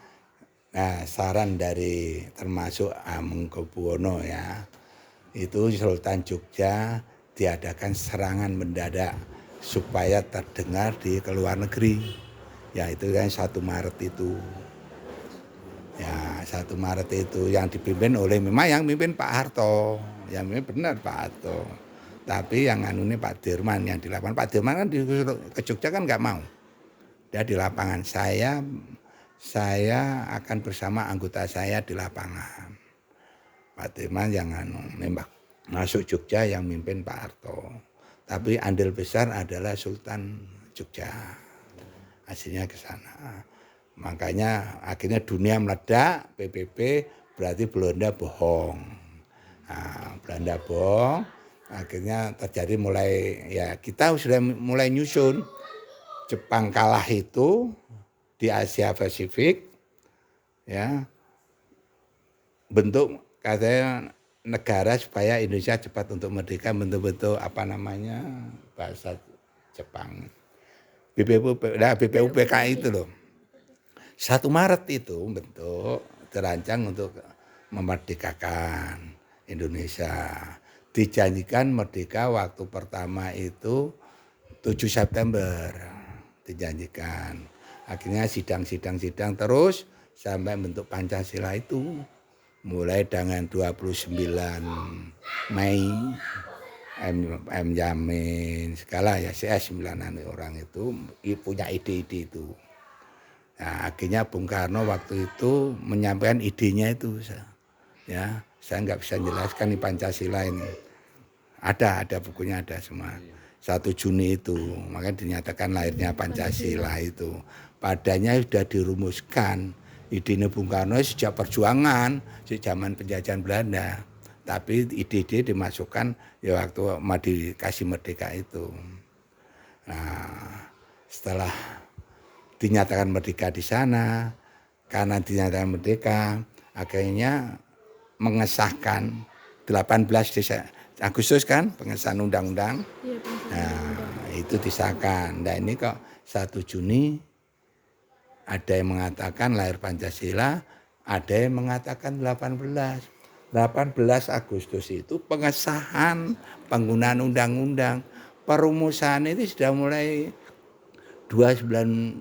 saran dari termasuk Hamengkubuwono ya, itu Sultan Jogja diadakan serangan mendadak supaya terdengar di luar negeri. Ya itu kan 1 Maret itu. Ya 1 Maret itu yang dipimpin oleh, memang yang mimpin Pak Harto. Yang mimpin benar Pak Harto. Tapi yang ini Pak Dirman yang di lapangan. Pak Dirman kan ke Jogja kan nggak mau. Dia di lapangan. Saya akan bersama anggota saya di lapangan. Pak Dirman yang nembak masuk Jogja yang mimpin Pak Harto. Tapi andil besar adalah Sultan Jogja. Hasilnya ke sana. Makanya akhirnya dunia meledak, PBB berarti Belanda bohong. Nah, Belanda bohong, akhirnya terjadi mulai ya kita sudah mulai nyusun. Jepang kalah itu di Asia Pasifik, ya bentuk katanya negara supaya Indonesia cepat untuk merdeka, bentuk-bentuk apa namanya bahasa Jepang. BPUPKI itu loh. 1 Maret itu bentuk terancang untuk memerdekakan Indonesia. Dijanjikan merdeka waktu pertama itu 7 September dijanjikan. Akhirnya sidang terus sampai bentuk Pancasila itu. Mulai dengan 29 Mei, M. Yamin, segala ya CS 9 orang itu punya ide-ide itu. Nah, akhirnya Bung Karno waktu itu menyampaikan idenya itu, ya saya nggak bisa jelaskan di Pancasila ini. Ada bukunya ada semua. 1 Juni itu, makanya dinyatakan lahirnya Pancasila itu. Padanya sudah dirumuskan idenya Bung Karno sejak perjuangan, sejak zaman penjajahan Belanda. Tapi ide-ide dimasukkan ya waktu mau dikasih merdeka itu. Nah, setelah dinyatakan merdeka di sana, karena dinyatakan merdeka, akhirnya mengesahkan 18 Agustus kan pengesahan undang-undang. Iya, Bang. Nah, itu disahkan. Nah, ini kok 1 Juni ada yang mengatakan lahir Pancasila, ada yang mengatakan 18 Agustus itu pengesahan penggunaan undang-undang. Perumusan itu sudah mulai 29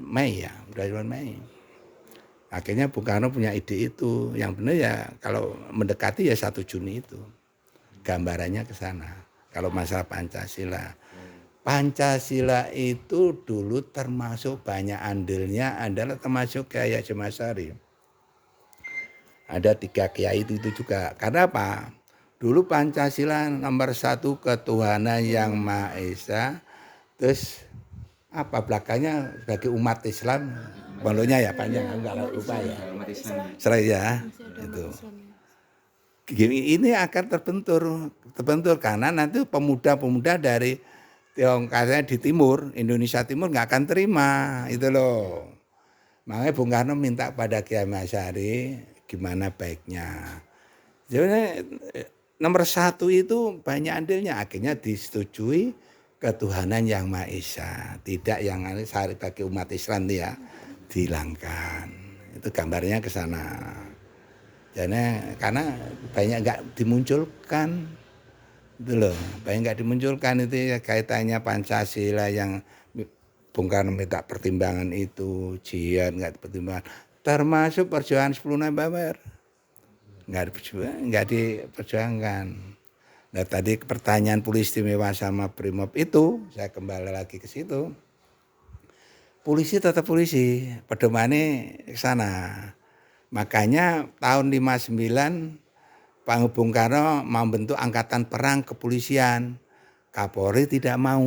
Mei ya, 29 Mei. Akhirnya Bung Karno punya ide itu. Yang benar ya kalau mendekati ya 1 Juni itu. Gambarannya ke sana. Kalau masalah Pancasila. Pancasila itu dulu termasuk banyak andilnya adalah termasuk Kiai Hasyim Asy'ari. Ada 3 kiai itu juga. Karena apa? Dulu Pancasila nomor 1 ketuhanan yang Maha Esa. Terus apa belakangnya sebagai umat Islam? Pondoknya ya panjang, enggak lupa ya. Serai ya. Itu. Ini akan terbentur karena nanti pemuda-pemuda dari Tiongkoknya di timur, Indonesia Timur nggak akan terima itu loh. Makanya Bung Karno minta pada Kiai Asy'ari gimana baiknya. Jadi nomor 1 itu banyak andilnya, akhirnya disetujui ketuhanan yang Maha Esa, tidak yang sehari bagi umat Islam ya dihilangkan. Itu gambarnya ke sana. Jadi karena banyak nggak dimunculkan, itu loh, banyak nggak dimunculkan itu ya, kaitannya Pancasila yang Bung Karno minta pertimbangan itu, jihad nggak dipertimbangkan, termasuk perjuangan 10 November nggak diperjuangkan. Nah tadi pertanyaan polisi istimewa sama Brimob itu, saya kembali lagi ke situ. Polisi tetap polisi, pedomannya ke sana. Makanya tahun 59 Pak Bung Karno mau bentuk angkatan perang kepolisian. Kapolri tidak mau.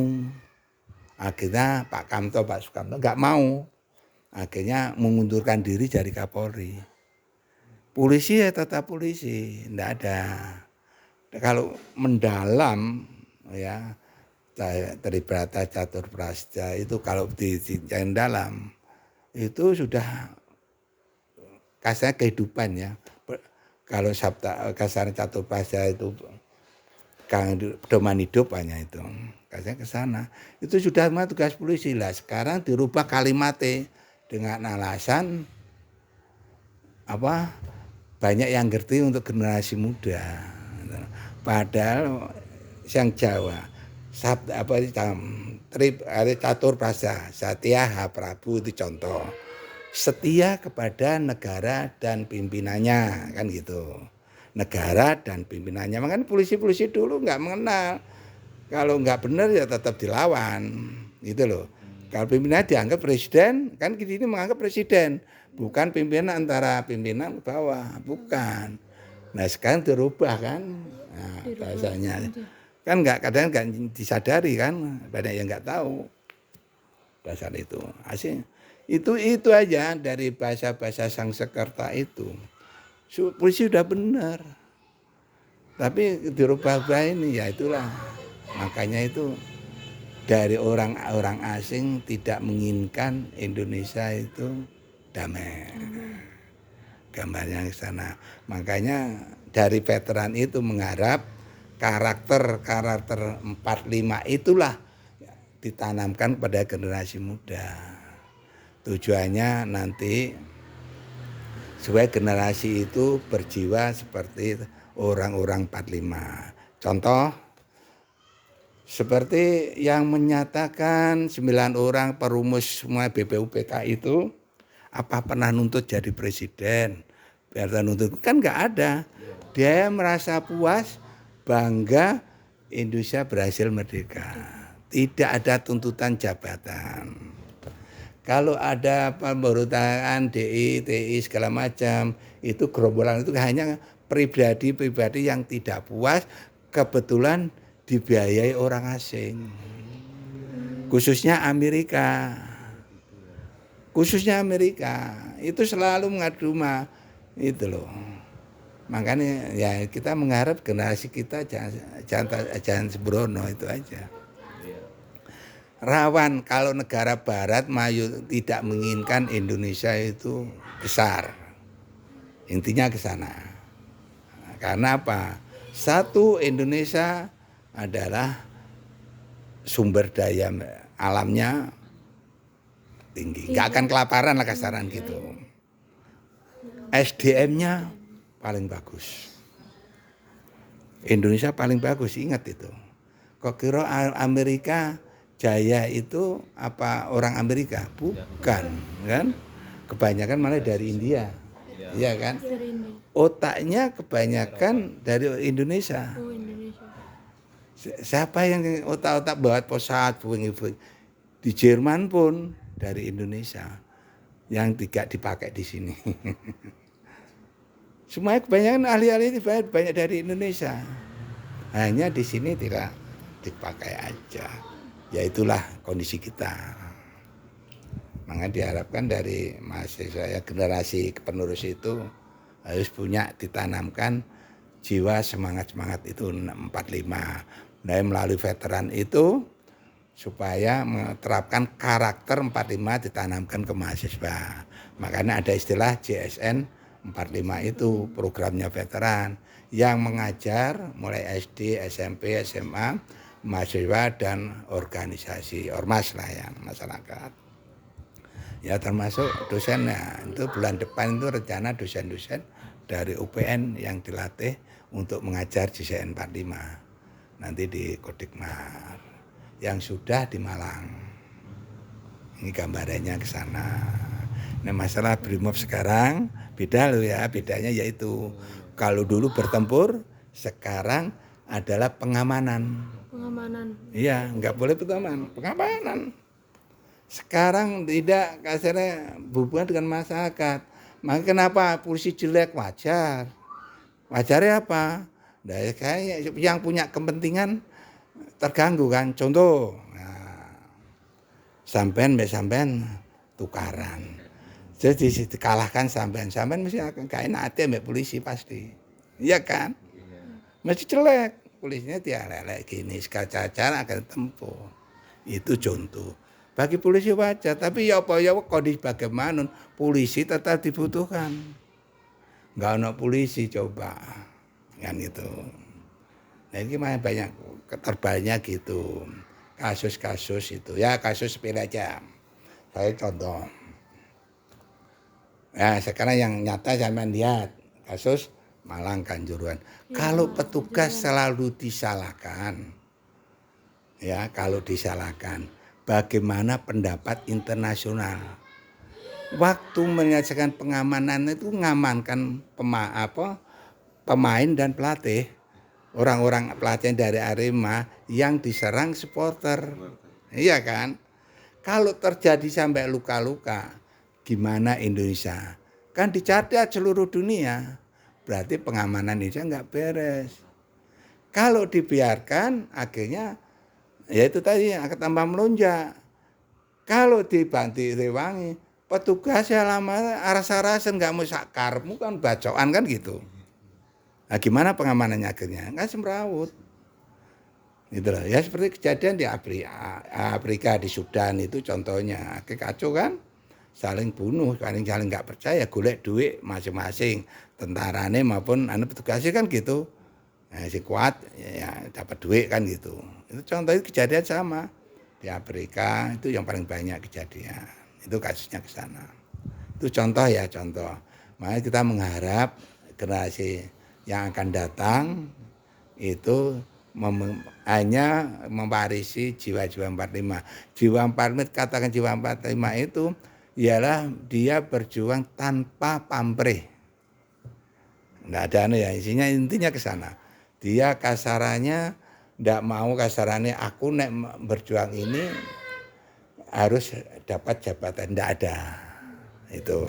Akhirnya Pak Kamto, Pak Sukamto nggak mau. Akhirnya mengundurkan diri dari Kapolri. Polisi ya tetap polisi, enggak ada. Kalau mendalam ya dari Brata Catur Prasja itu kalau di dalam itu sudah kasarnya kehidupan ya. Kalau Sabta kasarnya Catur Prasja itu pedoman hidup hanya itu. Kasarnya ke sana. Itu sudah mah tugas polisi lah. Sekarang dirubah kalimatnya dengan alasan apa? Banyak yang ngerti untuk generasi muda. Padahal yang Jawa sabda apa Catur Prasja, Satya Prabu itu contoh. Setia kepada negara dan pimpinannya kan gitu. Negara dan pimpinannya. Makanya polisi-polisi dulu nggak mengenal. Kalau nggak benar ya tetap dilawan gitu loh. Kalau pimpinan dianggap presiden, kan ini menganggap presiden. Bukan pimpinan antara pimpinan ke bawah, bukan. Nah sekarang dirubah kan, nah, bahasanya. Kan kadang nggak disadari kan, banyak yang nggak tahu bahasa itu. Asing. Itu aja dari bahasa-bahasa Sangsekerta itu. Polisi udah benar. Tapi dirubah-ubah ini ya itulah. Makanya itu dari orang-orang asing tidak menginginkan Indonesia itu damai. Gambarnya ke sana. Makanya dari veteran itu mengharap karakter 45 itulah ditanamkan pada generasi muda. Tujuannya nanti supaya generasi itu berjiwa seperti orang-orang 45. Contoh seperti yang menyatakan 9 orang perumus semua BPUPK itu apa pernah nuntut jadi presiden? Biar nuntut kan nggak ada. Dia merasa puas, bangga Indonesia berhasil merdeka. Tidak ada tuntutan jabatan. Kalau ada pemberontakan DI, TI segala macam, itu gerombolan itu hanya pribadi-pribadi yang tidak puas kebetulan dibiayai orang asing. Khususnya Amerika. Khususnya Amerika itu selalu mengadu itu loh. Makanya ya kita mengharap generasi kita jangan sembrono, itu aja. Rawan kalau negara barat maju tidak menginginkan Indonesia itu besar. Intinya ke sana. Karena apa? Satu, Indonesia adalah sumber daya alamnya tinggi. Nggak akan kelaparan lah kasaran gitu. SDM-nya paling bagus. Indonesia paling bagus, ingat itu. Kok kira Amerika jaya itu apa orang Amerika? Bukan, kan? Kebanyakan malah dari India. Iya kan? Otaknya kebanyakan dari Indonesia. Oh, Indonesia. Siapa yang otak-otak buat pesawat Boeing di Jerman pun dari Indonesia yang tidak dipakai di sini. Semuanya kebanyakan ahli-ahli ini banyak dari Indonesia. Hanya di sini tidak dipakai aja. Ya itulah kondisi kita. Maka diharapkan dari mahasiswa ya, generasi penerus itu harus punya ditanamkan jiwa semangat-semangat itu 45. Nah, melalui veteran itu supaya menerapkan karakter 45 ditanamkan ke mahasiswa. Makanya ada istilah JSN 45 itu programnya veteran yang mengajar mulai SD, SMP, SMA, mahasiswa dan organisasi ormas lah ya masyarakat. Ya termasuk dosennya. Itu bulan depan itu rencana dosen-dosen dari UPN yang dilatih untuk mengajar JSN 45 nanti di Kodikmar yang sudah di Malang. Ini gambarannya ke sana. Nah, masalah BRIMOB sekarang beda loh ya, bedanya yaitu kalau dulu bertempur, sekarang adalah pengamanan. Pengamanan. Iya, nggak boleh pengamanan. Sekarang tidak kasarnya hubungan dengan masyarakat. Maka kenapa polisi jelek? Wajar. Wajarnya apa? Nah, kayak yang punya kepentingan terganggu kan. Contoh, sampean tukaran. Jadi dikalahkan sampean mesti akan gak enak hati mbak polisi pasti. Iya kan? Mesti jelek. Polisinya dia lelek gini, cara akan tempuh. Itu contoh. Bagi polisi wajar, tapi ya apa ya kondisi bagaimana polisi tetap dibutuhkan. Enggak ada polisi coba. Kan itu. Nah ini banyak terbanyak gitu. Kasus-kasus itu. Ya kasus sepele aja. Saya contoh. Ya sekarang yang nyata zaman lihat kasus Malang Kanjuruhan. Kalau petugas selalu disalahkan, ya kalau disalahkan, bagaimana pendapat internasional? Waktu menyelesaikan pengamanan itu ngamankan pemain dan pelatih, orang-orang pelatih dari Arema yang diserang supporter, iya kan? Kalau terjadi sampai luka-luka, gimana Indonesia? Kan dicatat seluruh dunia. Berarti pengamanan Indonesia nggak beres. Kalau dibiarkan, akhirnya ya itu tadi akan tambah melonjak. Kalau dibanti rewangi, petugas ya lama aras-arasan nggak mau sakarmu kan bacokan kan gitu. Nah gimana pengamanannya akhirnya? Nggak semrawut. Gitu loh. Ya seperti kejadian di Afrika, di Sudan itu contohnya. Kacau kan? Saling bunuh, saling nggak percaya, golek duit masing-masing. Tentarane maupun petugasnya kan gitu. Nah, si kuat ya dapat duit kan gitu. Itu contohnya kejadian sama di Afrika itu yang paling banyak kejadian. Itu kasusnya ke sana. Itu contoh ya contoh. Makanya kita mengharap generasi yang akan datang itu hanya mewarisi jiwa-jiwa 45. Jiwa 45 katakan jiwa 45 itu ialah dia berjuang tanpa pamrih. Enggak ada ya isinya intinya ke sana. Dia kasarannya enggak mau kasarannya aku nek berjuang ini harus dapat jabatan, tidak ada. Itu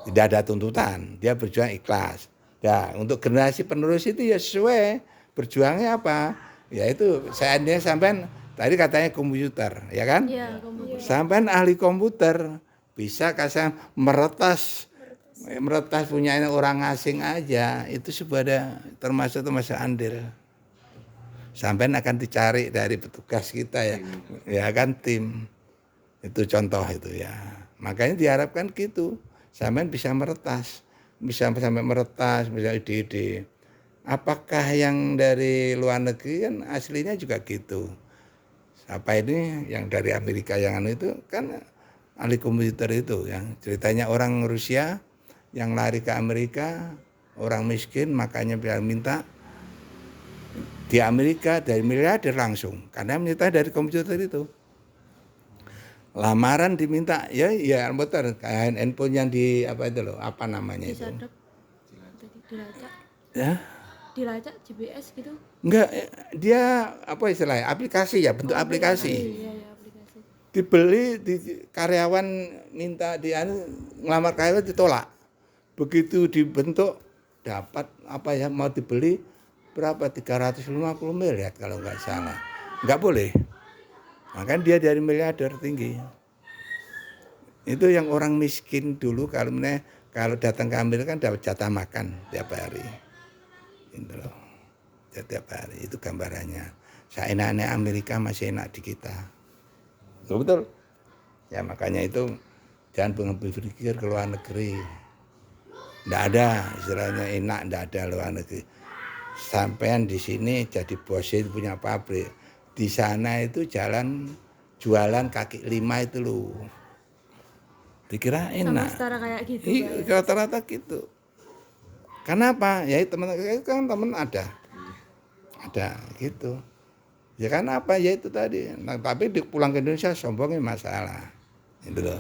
tidak ada tuntutan, dia berjuang ikhlas. Nah, untuk generasi penerus itu ya sesuai berjuangnya apa? Ya itu seandainya sampean tadi katanya komputer, ya kan? Iya, komputer. Sampean ahli komputer bisa kasih meretas punya orang asing aja, itu sudah termasuk andil. Sampean akan dicari dari petugas kita ya kan tim. Itu contoh itu ya. Makanya diharapkan gitu. Sampean bisa meretas, bisa sampai meretas, bisa ide-ide. Apakah yang dari luar negeri kan aslinya juga gitu. Apa ini yang dari Amerika yang itu kan ahli komputer itu yang ceritanya orang Rusia yang lari ke Amerika, orang miskin makanya biar minta di Amerika dari miliarder langsung karena minta dari komputer itu. Lamaran diminta ya komputer kayak handphone yang di apa itu loh, apa namanya itu? Disadap. Dilacak. Ya. Dilacak GPS gitu. Enggak, dia apa istilahnya? Aplikasi ya, bentuk aplikasi. Iya, aplikasi. Dibeli di karyawan minta ngelamar karyawan ditolak. Begitu dibentuk dapat apa ya mau dibeli berapa 350 miliar kalau nggak salah. Nggak boleh. Makanya dia dari miliarder tinggi. Itu yang orang miskin dulu kalau datang ke Amerika kan dapat jatah makan tiap hari. Itu loh. Tiap hari itu gambarannya. Seenaknya Amerika masih enak di kita. Betul. Ya makanya itu jangan berpikir ke luar negeri. Nggak ada istilahnya enak, nggak ada luar negeri. Sampean di sini jadi bos itu punya pabrik. Di sana itu jualan kaki lima itu loh. Dikira enak. Sama setara kayak gitu. Rata-rata gitu. Kenapa? Ya teman ada gitu. Ya kan apa ya itu tadi. Nah, tapi pulang ke Indonesia sombongnya masalah. Itu loh.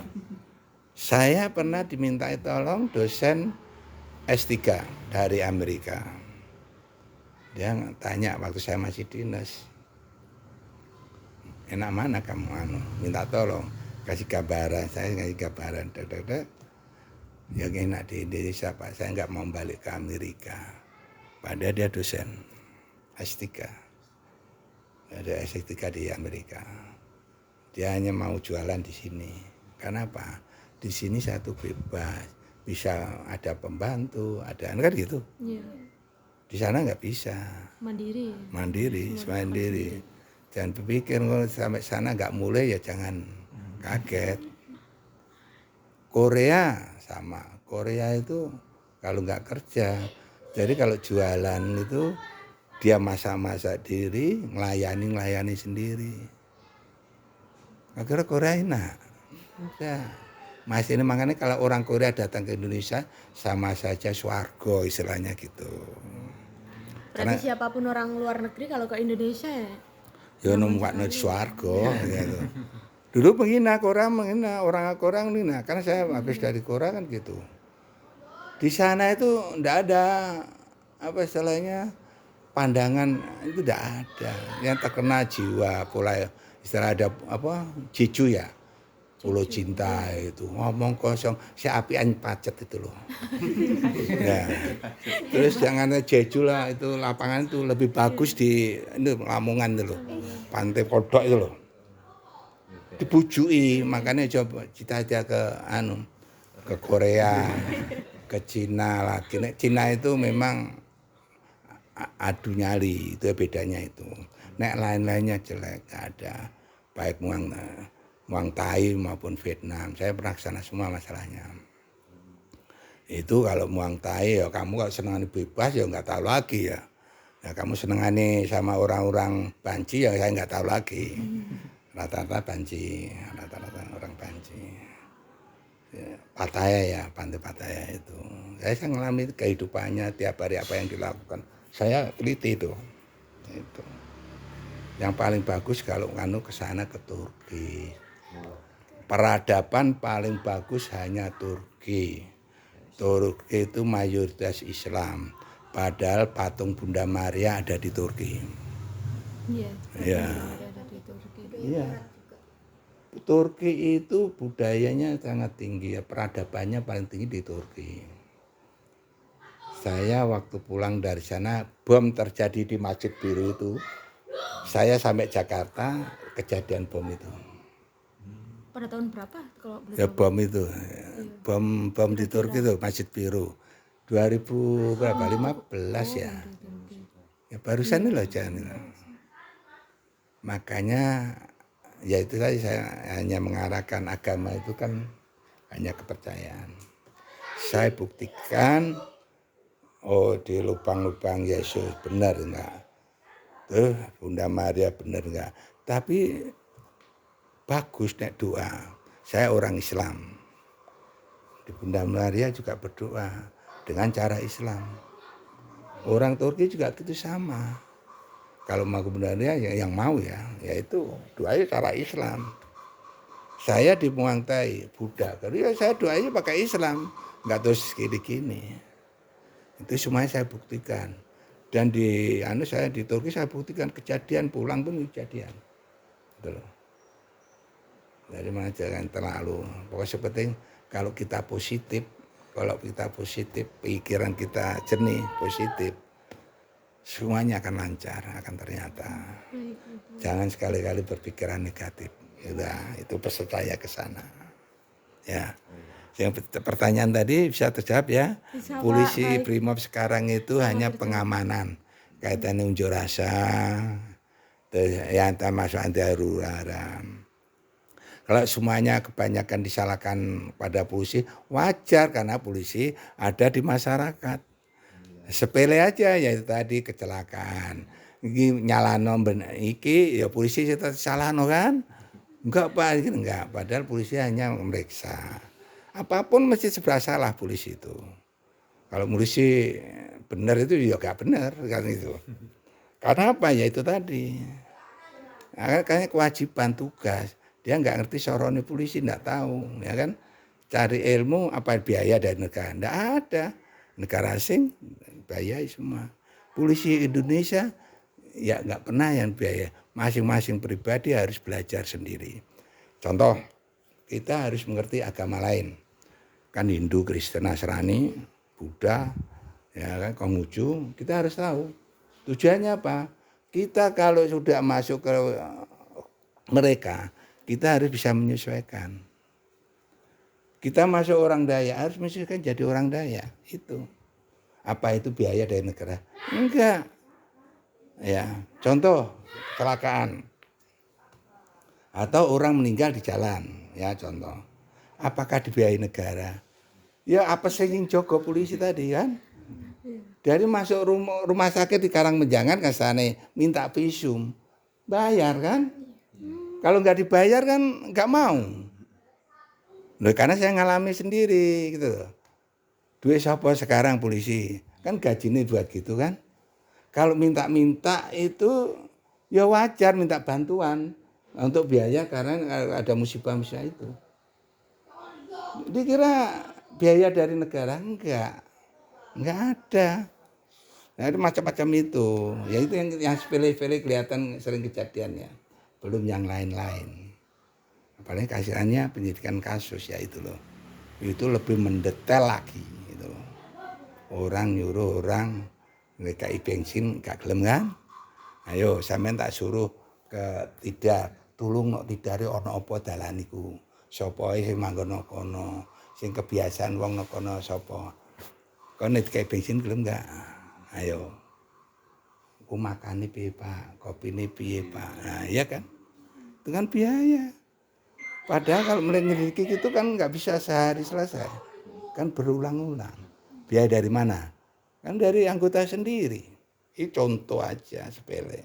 Saya pernah dimintai tolong dosen S3 dari Amerika. Dia tanya waktu saya masih dinas. Enak mana kamu minta tolong kasih gambaran, saya ngasih gambaran. Yang enak di Indonesia Pak, saya nggak mau balik ke Amerika. Padahal dia dosen S3. Ada S3 di Amerika. Dia hanya mau jualan di sini. Kenapa? Di sini satu bebas, bisa ada pembantu, ada kan gitu. Iya. Di sana nggak bisa. Mandiri. Jangan berpikir kalau sampai sana nggak mulai ya jangan kaget. Korea sama. Korea itu kalau nggak kerja, jadi kalau jualan itu dia masak diri, ngelayani sendiri. Akhirnya Korea enak. Udah. Mas ini makanya kalau orang Korea datang ke Indonesia sama saja swarga istilahnya gitu. Berarti siapapun orang luar negeri kalau ke Indonesia ya numpak swarga gitu. Dulu menghina Korea, orang Korea menghina karena saya habis dari Korea kan gitu. Di sana itu enggak ada apa istilahnya pandangan itu enggak ada. Yang terkena jiwa pola istilah ada apa jeju ya. Pulau cinta itu ngomong kosong si apian pacet itu loh. Ya. Terus jangan jeju lah itu lapangan itu lebih bagus di ini Lamongan itu loh. Pantai Kodok itu loh. Dibujui makanya coba cita aja ke Korea, ke Cina lagi. Cina itu memang adu nyali itu bedanya itu. Nek lain-lainnya jelek ada baik Muang Thai maupun Vietnam, saya pernah kesana semua masalahnya. Itu kalau Muang Thai ya kamu kalau senangani bebas ya nggak tahu lagi ya. Ya kamu senangani sama orang-orang Banci ya saya nggak tahu lagi. Rata-rata Banci, rata-rata orang Banci. Ya, Pattaya ya, pantai Pattaya itu. Saya ngalami kehidupannya tiap hari apa yang dilakukan. Saya teliti itu. Itu. Yang paling bagus kalau ke sana ke Turki. Peradaban paling bagus hanya Turki. Turki itu mayoritas Islam. Padahal patung Bunda Maria ada di Turki. Iya. Iya. Ada di Turki. Iya. Turki itu budayanya sangat tinggi, ya, peradabannya paling tinggi di Turki. Saya waktu pulang dari sana, bom terjadi di Masjid Biru itu. Saya sampai Jakarta, kejadian bom itu. Pada tahun berapa kalau boleh Ya tahu? bom itu, bom di Turki itu Masjid Biru. 2000 berapa? 15 ya. Ya barusan ini loh jangan itu. Makanya ya itu tadi saya hanya mengarahkan agama itu kan hanya kepercayaan. Saya buktikan, oh di lubang-lubang Yesus benar enggak? Tuh Bunda Maria benar enggak? Tapi bagus nek doa. Saya orang Islam. Di Bunda Maria juga berdoa dengan cara Islam. Orang Turki juga gitu sama. Kalau mau ke Bunda Maria yang mau ya, yaitu doanya cara Islam. Saya di Muang Thai, Buddha. Jadi ya saya doanya pakai Islam, nggak terus gini-gini. Itu semuanya saya buktikan. Dan saya di Turki saya buktikan kejadian pulang pun kejadian. Gitu loh. Dari mana jangan terlalu. Pokoknya seperti kalau kita positif, pikiran kita jernih, positif, semuanya akan lancar, akan ternyata. Jangan sekali-kali berpikiran negatif. Udah, itu pesan saya ke sana. Ya. Yang pertanyaan tadi bisa terjawab ya. Bisa, Pak. Polisi Baik. Brimob sekarang itu hanya pengamanan. Kaitannya unjuk rasa, yang termasuk anti huru hara. Kalau semuanya kebanyakan disalahkan pada polisi, wajar karena polisi ada di masyarakat. Sepele aja ya itu tadi kecelakaan. Iki nyalano iki ya polisi tetap salahno kan? Enggak Pak, enggak. Padahal polisi hanya memeriksa. Apapun mesti serba salah polisi itu. Kalau polisi benar itu ya enggak benar kan itu. Karena apa ya itu tadi. Nah, kayaknya kewajiban tugas. Dia nggak ngerti sorone polisi, nggak tahu, ya kan? Cari ilmu apa biaya dari negara? Nggak ada. Negara asing biaya semua. Polisi Indonesia ya nggak pernah yang biaya. Masing-masing pribadi harus belajar sendiri. Contoh, kita harus mengerti agama lain. Kan Hindu, Kristen, Nasrani, Buddha, ya kan, Konghucu, kita harus tahu. Tujuannya apa? Kita kalau sudah masuk ke mereka, kita harus bisa menyesuaikan. Kita masuk orang Dayak harus menyesuaikan jadi orang Dayak. Itu. Apa itu biaya dari negara? Enggak. Ya, contoh kecelakaan. Atau orang meninggal di jalan, ya contoh. Apakah dibiayai negara? Ya apa sih yang jogo polisi tadi kan? Dari masuk rumah sakit di Karangmenjangan ke sana minta visum. Bayar kan? Kalau nggak dibayar kan nggak mau. Loh, karena saya ngalami sendiri gitu. Duit siapa sekarang polisi? Kan gajinya buat gitu kan. Kalau minta-minta itu ya wajar minta bantuan untuk biaya karena ada musibah-musibah itu. Dikira biaya dari negara? Enggak ada. Nah itu macam-macam itu. Ya itu yang sepele-sepele kelihatan sering kejadian ya. Belum yang lain-lain. Apalagi kasihannya penyidikan kasus ya itu loh. Itu lebih mendetail lagi gitu loh. Orang nyuruh orang ngekei bensin gak gelem kan? Ayo sampean tak suruh ke Tidar, tulung nok Tidare ana apa dalan iku. Sapa sing manggon kono, sing kebiasaan wong nang kono sapa. Kon ngekei bensin gelem gak? Ayo. Ku makane piye Pak, kopine piye Pak. Nah, iya kan? Itu kan biaya. Padahal kalau menyelidiki itu kan nggak bisa sehari selesai. Kan berulang-ulang. Biaya dari mana? Kan dari anggota sendiri. Ini contoh aja sepele.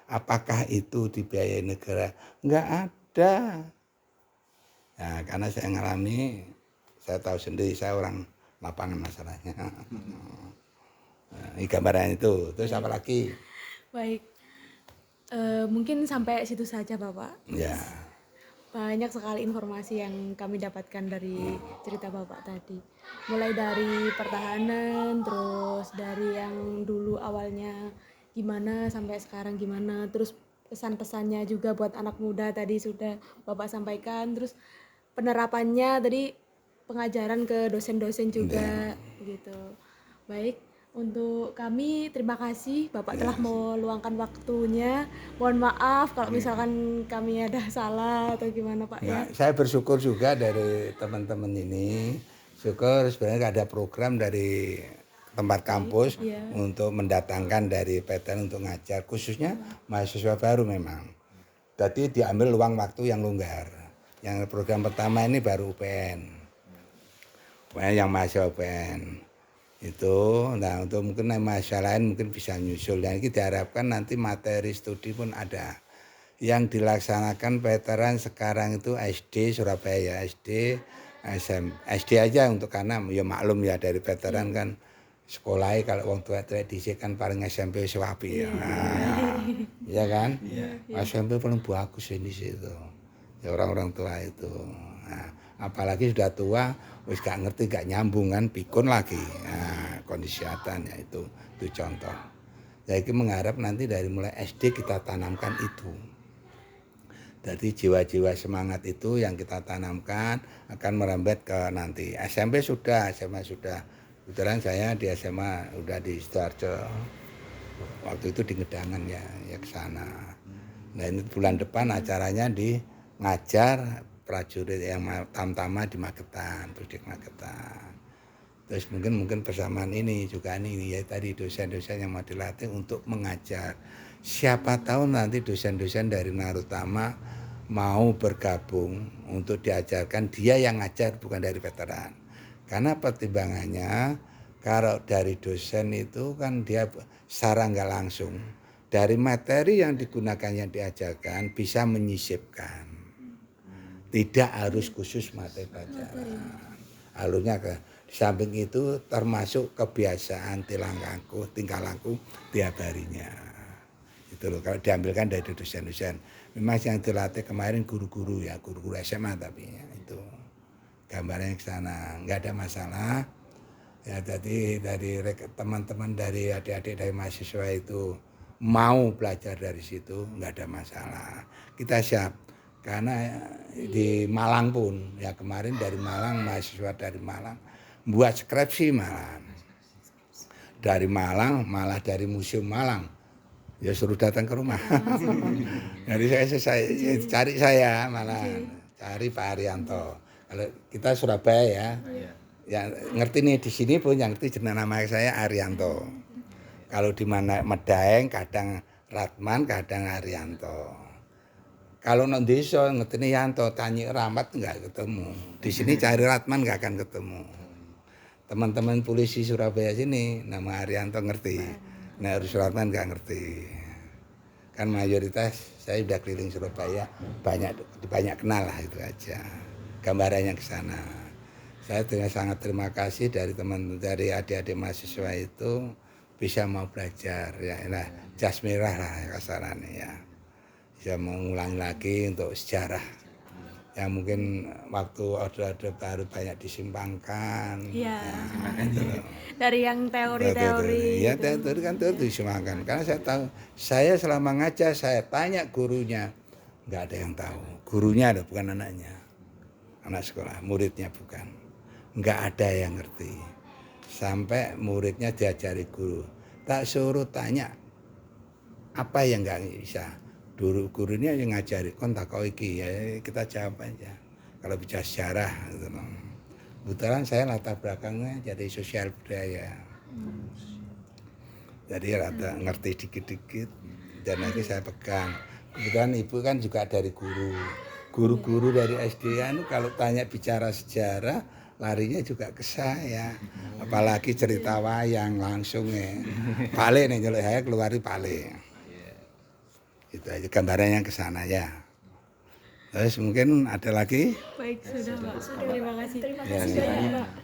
Apakah itu dibiayai negara? Nggak ada. Nah, karena saya ngalami, saya tahu sendiri, saya orang lapangan masalahnya. Nah, ini gambaran itu. Terus apa lagi? Baik. Mungkin sampai situ saja Bapak. Ya. Banyak sekali informasi yang kami dapatkan dari cerita Bapak tadi. Mulai dari pertahanan, terus dari yang dulu awalnya gimana sampai sekarang gimana, terus pesan-pesannya juga buat anak muda tadi sudah Bapak sampaikan, terus penerapannya tadi pengajaran ke dosen-dosen juga gitu. Baik, untuk kami terima kasih Bapak telah meluangkan waktunya. Mohon maaf kalau misalkan kami ada salah atau gimana Pak ya. Nah, saya bersyukur juga dari teman-teman ini. Syukur sebenarnya ada program dari tempat kampus untuk mendatangkan dari PTN untuk ngajar, khususnya mahasiswa baru memang. Jadi diambil luang waktu yang longgar. Yang program pertama ini baru UPN. Yang mahasiswa UPN. Itu, nah untuk mungkin mahasiswa lain mungkin bisa nyusul. Dan ini diharapkan nanti materi studi pun ada. Yang dilaksanakan veteran sekarang itu SD Surabaya, SD, SD aja untuk karena ya maklum ya dari veteran kan sekolahnya kalau wong tua-tua dhisik kan paling SMP Suwapi ya. Nah, iya kan? SMP paling bagus ini situ. Ya orang-orang tua itu. Nah, apalagi sudah tua wis gak ngerti, gak nyambung kan pikun lagi. Nah, kondisi ya itu contoh. Saya mengharap nanti dari mulai SD kita tanamkan itu. Jadi jiwa-jiwa semangat itu yang kita tanamkan akan merambat ke nanti. SMP sudah, SMA sudah. Kebetulan saya di SMA udah di Sidoarjo. Waktu itu di Ngedangan ya ke sana. Nah ini bulan depan acaranya di ngajar prajurit yang tamtama di Magetan, terus di Magetan. Terus mungkin persamaan ini juga ini ya tadi dosen-dosen yang mau dilatih untuk mengajar. Siapa tahu nanti dosen-dosen dari Narutama mau bergabung untuk diajarkan, dia yang ngajar bukan dari veteran. Karena pertimbangannya kalau dari dosen itu kan dia secara nggak langsung dari materi yang digunakan yang diajarkan bisa menyisipkan. Tidak harus khusus materi pelajaran. Alurnya ke di samping itu termasuk kebiasaan tingkah laku tiap harinya. Itu loh kalau diambilkan dari dosen-dosen. Memang yang dilatih kemarin guru-guru ya, guru-guru SMA tapi ya, itu gambarnya ke sana, nggak ada masalah. Ya jadi dari teman-teman dari adik-adik dari mahasiswa itu mau belajar dari situ nggak ada masalah. Kita siap karena di Malang pun ya kemarin dari Malang mahasiswa dari Malang buat skripsi malah dari Malang malah dari Museum Malang ya suruh datang ke rumah. Jadi saya cari saya malah cari Pak Arianto. Kalau kita Surabaya ya, yang ngerti nih di sini pun yang ngerti jeneng nama saya Arianto. Kalau di mana Medaeng kadang Ratman, kadang Arianto. Kalau nang desa ngerti nih Yanto, Tanyi Rahmat enggak ketemu. Di sini cari Ratman enggak akan ketemu. Teman-teman polisi Surabaya sini nama Arianto ngerti. Nah harus Ratman enggak ngerti. Kan mayoritas saya udah keliling Surabaya banyak kenal lah itu aja. Gambarannya ke sana. Saya sangat terima kasih dari teman dari adik-adik mahasiswa itu bisa mau belajar ya. Nah, jas merah lah kasarannya ya. Bisa mengulangi lagi untuk sejarah. Yang mungkin waktu orde-orde baru banyak disimpangkan. Iya. Ya, gitu. Dari yang teori-teori. Ya teori kan teori disimpangkan. Karena saya tahu, saya selama ngajar saya tanya gurunya, nggak ada yang tahu. Gurunya ada bukan anaknya, anak sekolah, muridnya bukan. Nggak ada yang ngerti. Sampai muridnya diajari guru, tak suruh tanya apa yang nggak bisa. Dulu gurunya yang ngajari kontak kau iki ya kita jawab aja. Kalau bicara sejarah gitu. Kebetulan saya latar belakangnya jadi sosial budaya. Jadi rada ngerti dikit-dikit dan lagi saya pegang. Kebetulan ibu kan juga dari guru. Guru-guru dari SD itu kalau tanya bicara sejarah larinya juga ke saya. Apalagi cerita wayang langsung ya. Pale nih kalau saya keluari pale. Itu aja gambarannya ke sana ya. Terus mungkin ada lagi? Baik, sudah Pak. Terima kasih.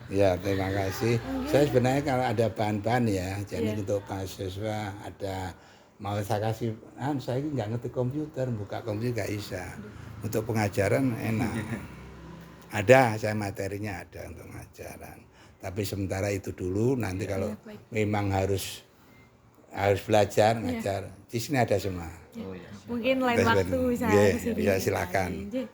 Ya, terima kasih. Saya sebenarnya kalau ada bahan-bahan ya, jadi untuk mahasiswa ada mau saya kasih, saya nggak ngerti komputer, buka komputer nggak bisa. Untuk pengajaran enak. Ada, saya materinya ada untuk pengajaran. Tapi sementara itu dulu, nanti kalau memang harus harus belajar ngajar. Di sini ada semua. Mungkin lain Terus, waktu bisa nggih, kesini ya, lagi. silakan. Nggih.